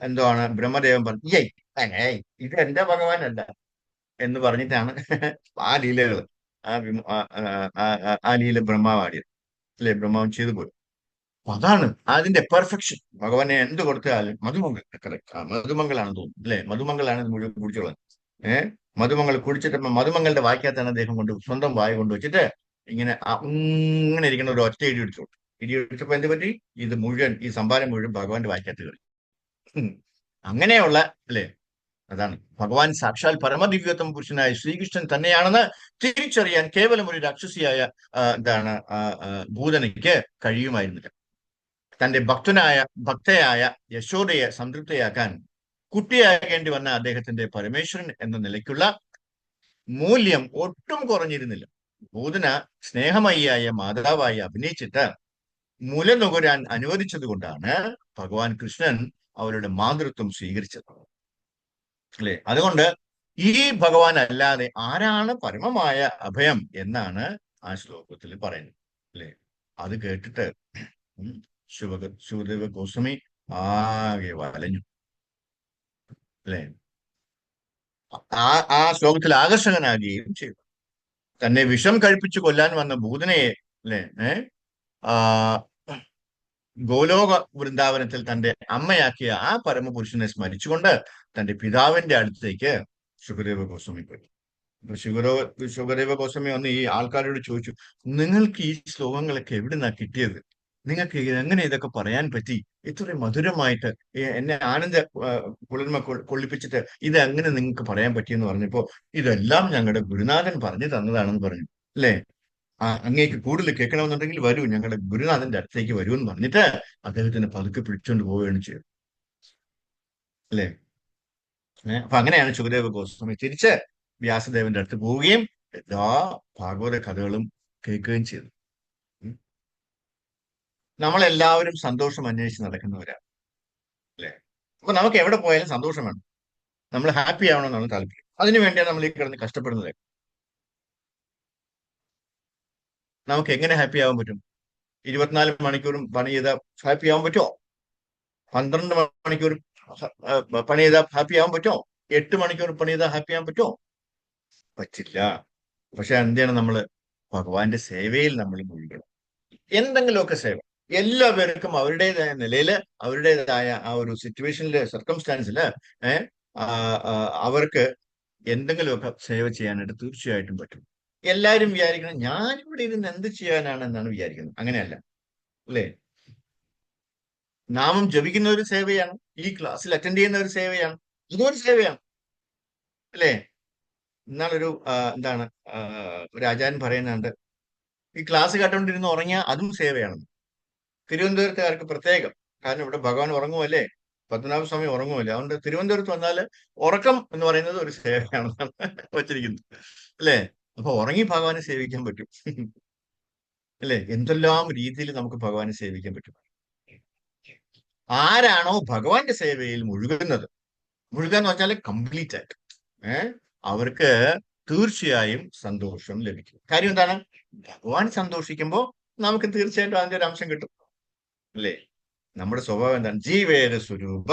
S1: എന്താണ് ബ്രഹ്മദേവൻ പറഞ്ഞു, ഏയ് ഇത് എന്റെ ഭഗവാനല്ല എന്ന് പറഞ്ഞിട്ടാണ് ആ ലീലകൾ, ആ ലീല ബ്രഹ്മാവാടിയത്, അല്ലെ? ബ്രഹ്മാവൻ ചെയ്തു പോയി. അതാണ് അതിന്റെ പെർഫെക്ഷൻ. ഭഗവാനെ എന്ത് കൊടുത്താലും മധുമംഗളാണെന്ന് തോന്നുന്നു, അല്ലെ? മധുമംഗളാണ് മുഴുവൻ കുടിച്ചോളാം. മധുമംഗൾ കുടിച്ചിട്ട് മധുമംഗളുടെ വായ്ക്കകത്താണ് അദ്ദേഹം കൊണ്ട് സ്വന്തം വായ കൊണ്ട് വെച്ചിട്ട് ഇങ്ങനെ ഇരിക്കുന്ന ഒരു ഒറ്റ ഇടി ഇടിച്ചു. ഇടി ഇടിച്ചപ്പോ എന്ത് പറ്റി? ഇത് മുഴുവൻ, ഈ സംഭാരം മുഴുവൻ ഭഗവാന്റെ വായ്ക്കകത്ത് കയറി. അങ്ങനെയുള്ള, അല്ലെ? അതാണ് ഭഗവാൻ സാക്ഷാൽ പരമദിവ്യോത്തമ പുരുഷനായ ശ്രീകൃഷ്ണൻ തന്നെയാണെന്ന് തിരിച്ചറിയാൻ കേവലം ഒരു രാക്ഷസിയായ ഭൂതനയ്ക്ക് കഴിയുമായിരുന്നില്ല. തന്റെ ഭക്തയായ യശോദയെ സംതൃപ്തയാക്കാൻ കുട്ടിയാകേണ്ടി വന്ന അദ്ദേഹത്തിന്റെ പരമേശ്വരൻ എന്ന നിലയ്ക്കുള്ള മൂല്യം ഒട്ടും കുറഞ്ഞിരുന്നില്ല. ഭൂതന സ്നേഹമയിയായ മാതാവായി അഭിനയിച്ചിട്ട് മുല നുകരാൻ അനുവദിച്ചത് കൊണ്ടാണ് ഭഗവാൻ കൃഷ്ണൻ അവരുടെ മാതൃത്വം സ്വീകരിച്ചത്, അല്ലെ? അതുകൊണ്ട് ഈ ഭഗവാൻ അല്ലാതെ ആരാണ് പരമമായ അഭയം എന്നാണ് ആ ശ്ലോകത്തിൽ പറയുന്നത്, അല്ലെ? അത് കേട്ടിട്ട് ശുകദേവ ഗോസ്വാമി ആകെ വലഞ്ഞു, അല്ലെ? ആ ശ്ലോകത്തിൽ ആകർഷകനാകുകയും ചെയ്തു. തന്നെ വിഷം കഴിപ്പിച്ചു കൊല്ലാൻ വന്ന ഭൂതനയെ, അല്ലെ, ഗോലോക വൃന്ദാവനത്തിൽ തന്റെ അമ്മയാക്കിയ ആ പരമപുരുഷനെ സ്മരിച്ചുകൊണ്ട് തന്റെ പിതാവിന്റെ അടുത്തേക്ക് ശുകദേവ ഗോസ്വാമി പോയി. അപ്പൊ ശുകദേവ ഗോസ്വാമി വന്ന് ഈ ആൾക്കാരോട് ചോദിച്ചു, നിങ്ങൾക്ക് ഈ ശ്ലോകങ്ങളൊക്കെ എവിടുന്നാ കിട്ടിയത്? നിങ്ങൾക്ക് എങ്ങനെ ഇതൊക്കെ പറയാൻ പറ്റി? ഇത്രയും മധുരമായിട്ട് എന്നെ ആനന്ദ കുളിർമ കൊള്ളിപ്പിച്ചിട്ട് ഇത് എങ്ങനെ നിങ്ങൾക്ക് പറയാൻ പറ്റിയെന്ന് പറഞ്ഞപ്പോ, ഇതെല്ലാം ഞങ്ങളുടെ ഗുരുനാഥൻ പറഞ്ഞു തന്നതാണെന്ന് പറഞ്ഞു, അല്ലെ? അങ്ങേക്ക് കൂടുതൽ കേൾക്കണമെന്നുണ്ടെങ്കിൽ വരൂ, ഞങ്ങളുടെ ഗുരുനാഥന്റെ അടുത്തേക്ക് വരൂ എന്ന് പറഞ്ഞിട്ട് അദ്ദേഹത്തിന് പതുക്കെ പിടിച്ചുകൊണ്ട് പോവുകയാണ് ചെയ്തത്, അല്ലെ? അപ്പൊ അങ്ങനെയാണ് ശുകദേവ ഗോസ്വാമി തിരിച്ച് വ്യാസദേവന്റെ അടുത്ത് പോവുകയും എല്ലാ ഭാഗവത കഥകളും കേൾക്കുകയും ചെയ്തു. നമ്മളെല്ലാവരും സന്തോഷം അന്വേഷിച്ച് നടക്കുന്നവരാണ്, അല്ലെ? അപ്പൊ നമുക്ക് എവിടെ പോയാലും സന്തോഷം വേണം, നമ്മൾ ഹാപ്പി ആവണമെന്നാണ് താല്പര്യം. അതിനു വേണ്ടിയാണ് നമ്മൾ ഈ കിടന്ന് കഷ്ടപ്പെടുന്നത്. നമുക്ക് എങ്ങനെ ഹാപ്പി ആവാൻ പറ്റും? 24 മണിക്കൂറും പണി ചെയ്താൽ ഹാപ്പി ആവാൻ പറ്റുമോ? 12 മണിക്കൂർ പണി ചെയ്താൽ ഹാപ്പി ആവാൻ പറ്റുമോ? 8 മണിക്കൂർ പണി ചെയ്താൽ ഹാപ്പി ആവാൻ പറ്റുമോ? പറ്റില്ല. പക്ഷെ എന്താണ് നമ്മള് ഭഗവാന്റെ സേവയിൽ നമ്മൾ മുഴുകണം. എന്തെങ്കിലുമൊക്കെ സേവ. എല്ലാവർക്കും അവരുടേതായ നിലയില് അവരുടേതായ ആ ഒരു സിറ്റുവേഷനില് സർക്കംസ്റ്റാൻസില് അവർക്ക് എന്തെങ്കിലുമൊക്കെ സേവ ചെയ്യാനായിട്ട് തീർച്ചയായിട്ടും പറ്റും. എല്ലാവരും വിചാരിക്കണം ഞാനിവിടെ ഇരുന്ന് എന്ത് ചെയ്യാനാണ് എന്നാണ് വിചാരിക്കുന്നത്. അങ്ങനെയല്ല, അല്ലേ? നാമം ജപിക്കുന്ന ഒരു സേവയാണ്, ഈ ക്ലാസ്സിൽ അറ്റൻഡ് ചെയ്യുന്ന ഒരു സേവയാണ്, ഇതൊരു സേവയാണ്, അല്ലേ? ഇന്നാളൊരു എന്താണ് ഒരു ആചാര്യൻ പറയുന്നുണ്ട്, ഈ ക്ലാസ് കേട്ടോണ്ടിരുന്ന് ഉറങ്ങിയ അതും സേവയാണെന്ന്. തിരുവനന്തപുരത്തുകാർക്ക് പ്രത്യേകം, കാരണം ഇവിടെ ഭഗവാൻ ഉറങ്ങുമല്ലേ, പത്മനാഭസ്വാമി ഉറങ്ങുമല്ലേ, അതുകൊണ്ട് തിരുവനന്തപുരത്ത് വന്നാൽ ഉറക്കം എന്ന് പറയുന്നത് ഒരു സേവയാണെന്നാണ് വച്ചിരിക്കുന്നത്, അല്ലേ? അപ്പൊ ഉറങ്ങി ഭഗവാനെ സേവിക്കാൻ പറ്റും, അല്ലേ? എന്തെല്ലാം രീതിയിൽ നമുക്ക് ഭഗവാനെ സേവിക്കാൻ പറ്റും. ആരാണോ ഭഗവാന്റെ സേവയിൽ മുഴുകുന്നത്, മുഴുകുക എന്ന് വെച്ചാൽ കംപ്ലീറ്റ് ആയിട്ട്, അവർക്ക് തീർച്ചയായും സന്തോഷം ലഭിക്കും. കാര്യം എന്താണ്? ഭഗവാൻ സന്തോഷിക്കുമ്പോൾ നമുക്ക് തീർച്ചയായിട്ടും അതിന്റെ ഒരു അംശം കിട്ടും, അല്ലേ? നമ്മുടെ സ്വഭാവം എന്താണ്? ജീവേര സ്വരൂപ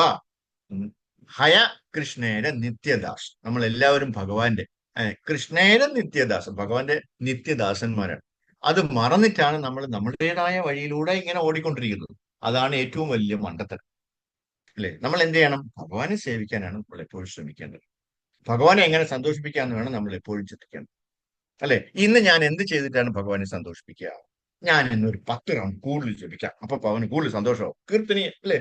S1: ഹയ കൃഷ്ണേര നിത്യദാസ്. നമ്മൾ എല്ലാവരും ഭഗവാന്റെ കൃഷ്ണേര നിത്യദാസ്, ഭഗവാന്റെ നിത്യദാസന്മാരാണ്. അത് മറന്നിട്ടാണ് നമ്മൾ നമ്മുടേതായ വഴിയിലൂടെ ഇങ്ങനെ ഓടിക്കൊണ്ടിരിക്കുന്നത്. അതാണ് ഏറ്റവും വലിയ മണ്ടത്തരം, അല്ലേ? നമ്മൾ എന്ത് ചെയ്യണം? ഭഗവാനെ സേവിക്കാനാണ് നമ്മൾ എപ്പോഴും ശ്രമിക്കേണ്ടത്. ഭഗവാനെ എങ്ങനെ സന്തോഷിപ്പിക്കാന്ന് വേണം നമ്മൾ എപ്പോഴും ചിന്തിക്കേണ്ടത്, അല്ലെ? ഇന്ന് ഞാൻ എന്ത് ചെയ്തിട്ടാണ് ഭഗവാനെ സന്തോഷിപ്പിക്കുക? ഞാൻ ഇന്നൊരു 10 റൗണ്ട് കൂടുതൽ ജപിക്കാം, അപ്പൊ ഭഗവാന് കൂടുതൽ സന്തോഷമാവും. കീർത്തനി, അല്ലേ?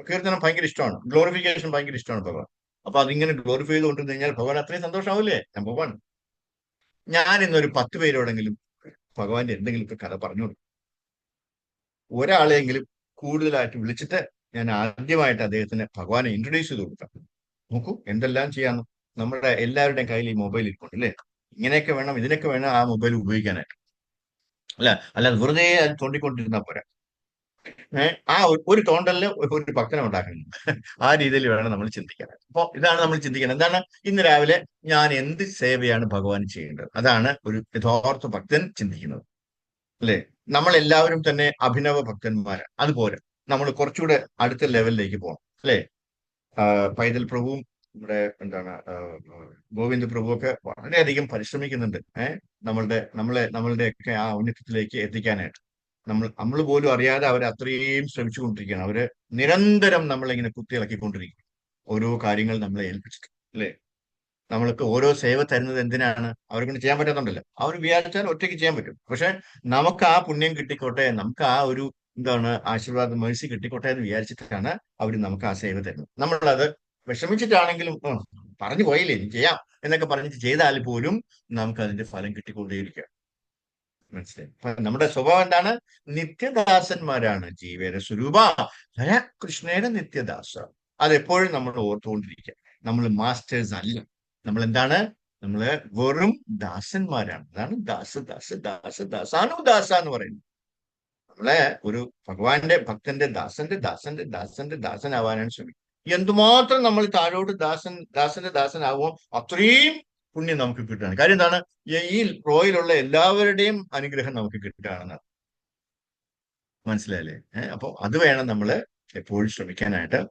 S1: കീർത്തനം ഭയങ്കര ഇഷ്ടമാണ്, ഗ്ലോറിഫിക്കേഷൻ ഭയങ്കര ഇഷ്ടമാണ് ഭഗവാൻ. അപ്പൊ അതിങ്ങനെ ഗ്ലോറിഫൈ ചെയ്തുകൊണ്ടിരുന്നു കഴിഞ്ഞാൽ ഭഗവാൻ അത്രയും സന്തോഷമാവില്ലേ? നമ്പർ 1. ഞാൻ ഇന്നൊരു 10 പേരോടെങ്കിലും ഭഗവാന്റെ എന്തെങ്കിലുമൊക്കെ കഥ പറഞ്ഞു കൊടുക്കും. ഒരാളെങ്കിലും കൂടുതലായിട്ട് വിളിച്ചിട്ട് ഞാൻ ആദ്യമായിട്ട് അദ്ദേഹത്തിന് ഭഗവാനെ ഇൻട്രൊഡ്യൂസ് ചെയ്ത് കൊടുക്കാം. നോക്കൂ എന്തെല്ലാം ചെയ്യാന്ന്. നമ്മുടെ എല്ലാവരുടെയും കയ്യിൽ ഈ മൊബൈൽ ഇരിപ്പുണ്ട്, അല്ലേ? ഇങ്ങനെയൊക്കെ വേണം, ഇതിനൊക്കെ വേണം ആ മൊബൈൽ ഉപയോഗിക്കാനായിട്ട്, അല്ലാതെ വെറുതെ അത് തോണ്ടിക്കൊണ്ടിരുന്നാൽ പോരാ. ആ ഒരു തോണ്ടലിന് ഒരു ഭക്തനെ ഉണ്ടാക്കണം. ആ രീതിയിൽ വേണം നമ്മൾ ചിന്തിക്കാനായിട്ട്. അപ്പൊ ഇതാണ് നമ്മൾ ചിന്തിക്കുന്നത്. എന്താണ്? ഇന്ന് രാവിലെ ഞാൻ എന്ത് സേവയാണ് ഭഗവാൻ ചെയ്യേണ്ടത്? അതാണ് ഒരു യഥാർത്ഥ ഭക്തൻ ചിന്തിക്കുന്നത്, അല്ലേ? നമ്മൾ എല്ലാവരും തന്നെ അഭിനവ ഭക്തന്മാരാണ്. അതുപോലെ നമ്മൾ കുറച്ചുകൂടെ അടുത്ത ലെവലിലേക്ക് പോകണം, അല്ലേ? പൈതൽ പ്രഭുവും നമ്മുടെ എന്താണ് ഗോവിന്ദ പ്രഭുവൊക്കെ വളരെയധികം പരിശ്രമിക്കുന്നുണ്ട്, നമ്മളുടെയൊക്കെ ആ ഔന്നത്യത്തിലേക്ക് എത്തിക്കാനായിട്ട്. നമ്മൾ പോലും അറിയാതെ അവരെ അത്രയും ശ്രമിച്ചുകൊണ്ടിരിക്കുകയാണ്. അവര് നിരന്തരം നമ്മളിങ്ങനെ കുത്തിയിളക്കിക്കൊണ്ടിരിക്കും, ഓരോ കാര്യങ്ങൾ നമ്മളെ ഏൽപ്പിച്ചിട്ട്, അല്ലേ? നമ്മൾക്ക് ഓരോ സേവ തരുന്നത് എന്തിനാണ്? അവർക്ക് ചെയ്യാൻ പറ്റാത്തതുണ്ടല്ലോ. അവർ വിചാരിച്ചാൽ ഒറ്റയ്ക്ക് ചെയ്യാൻ പറ്റും. പക്ഷെ നമുക്ക് ആ പുണ്യം കിട്ടിക്കോട്ടെ, നമുക്ക് ആ ഒരു എന്താണ് ആശീർവാദം, മേഴ്സി കിട്ടിക്കോട്ടെ എന്ന് വിചാരിച്ചിട്ടാണ് അവർ നമുക്ക് ആ സേവ തരുന്നത്. നമ്മളത് വിഷമിച്ചിട്ടാണെങ്കിലും പറഞ്ഞു പോയില്ലേ ഇനി ചെയ്യാം എന്നൊക്കെ പറഞ്ഞിട്ട് ചെയ്താൽ പോലും നമുക്ക് അതിന്റെ ഫലം കിട്ടിക്കൊണ്ടേയിരിക്കുക. മനസ്സിലായി? നമ്മുടെ സ്വഭാവം എന്താണ്? നിത്യദാസന്മാരാണ്. ജീവേര സ്വരൂപ ഹയ കൃഷ്ണേര നിത്യദാസ. അതെപ്പോഴും നമ്മൾ ഓർത്തുകൊണ്ടിരിക്കുക. നമ്മൾ മാസ്റ്റേഴ്സ് അല്ല. നമ്മൾ എന്താണ്? നമ്മള് വെറും ദാസന്മാരാണ്. അതാണ് ദാസാനുദാസ എന്ന് പറയുന്നത്. നമ്മളെ ഒരു ഭഗവാന്റെ ഭക്തന്റെ ദാസന്റെ ദാസനാവാനാണ് ശ്രമിക്കുന്നത്. എന്തുമാത്രം നമ്മൾ താഴോട്ട് ദാസന്റെ ദാസനാകുമോ അത്രയും പുണ്യം നമുക്ക് കിട്ടുകയാണ്. കാര്യം എന്താണ്? ഈ റോയിലുള്ള എല്ലാവരുടെയും അനുഗ്രഹം നമുക്ക് കിട്ടുകയാണെന്നാണ്. മനസ്സിലായല്ലേ? അപ്പൊ അത് വേണം നമ്മൾ എപ്പോഴും ശ്രമിക്കാനായിട്ട്.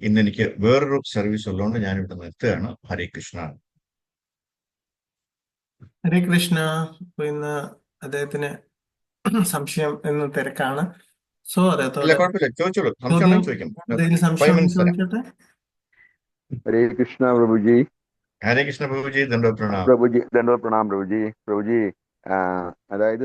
S1: ഇന്ന് എനിക്ക് വേറൊരു സർവീസ് ഉള്ളതുകൊണ്ട് ഞാൻ ഇവിടെ നിർത്തുകയാണ്. ഹരേ കൃഷ്ണ.
S2: ഹരേ കൃഷ്ണ. ഇന്ന് അദ്ദേഹത്തിന് സംശയം എന്ന് തിരക്കാണ്. സോ
S1: ഇല്ല, കുഴപ്പമില്ല, ചോദിച്ചോളൂ. സംശയം
S2: ചോദ്യം
S1: ചോദിക്കാം.
S2: എന്തെങ്കിലും
S1: 5
S2: സംശയം
S1: minutes തരാം.
S2: ചോദിച്ചോട്ടെ.
S3: हरे कृष्णा प्रभु जी।
S1: ഹരേ കൃഷ്ണ പ്രഭുജി, ദണ്ഡവത് പ്രണാം.
S3: പ്രഭുജി ദണ്ഡവത് പ്രണാം പ്രഭുജി. പ്രഭുജി, അതായത്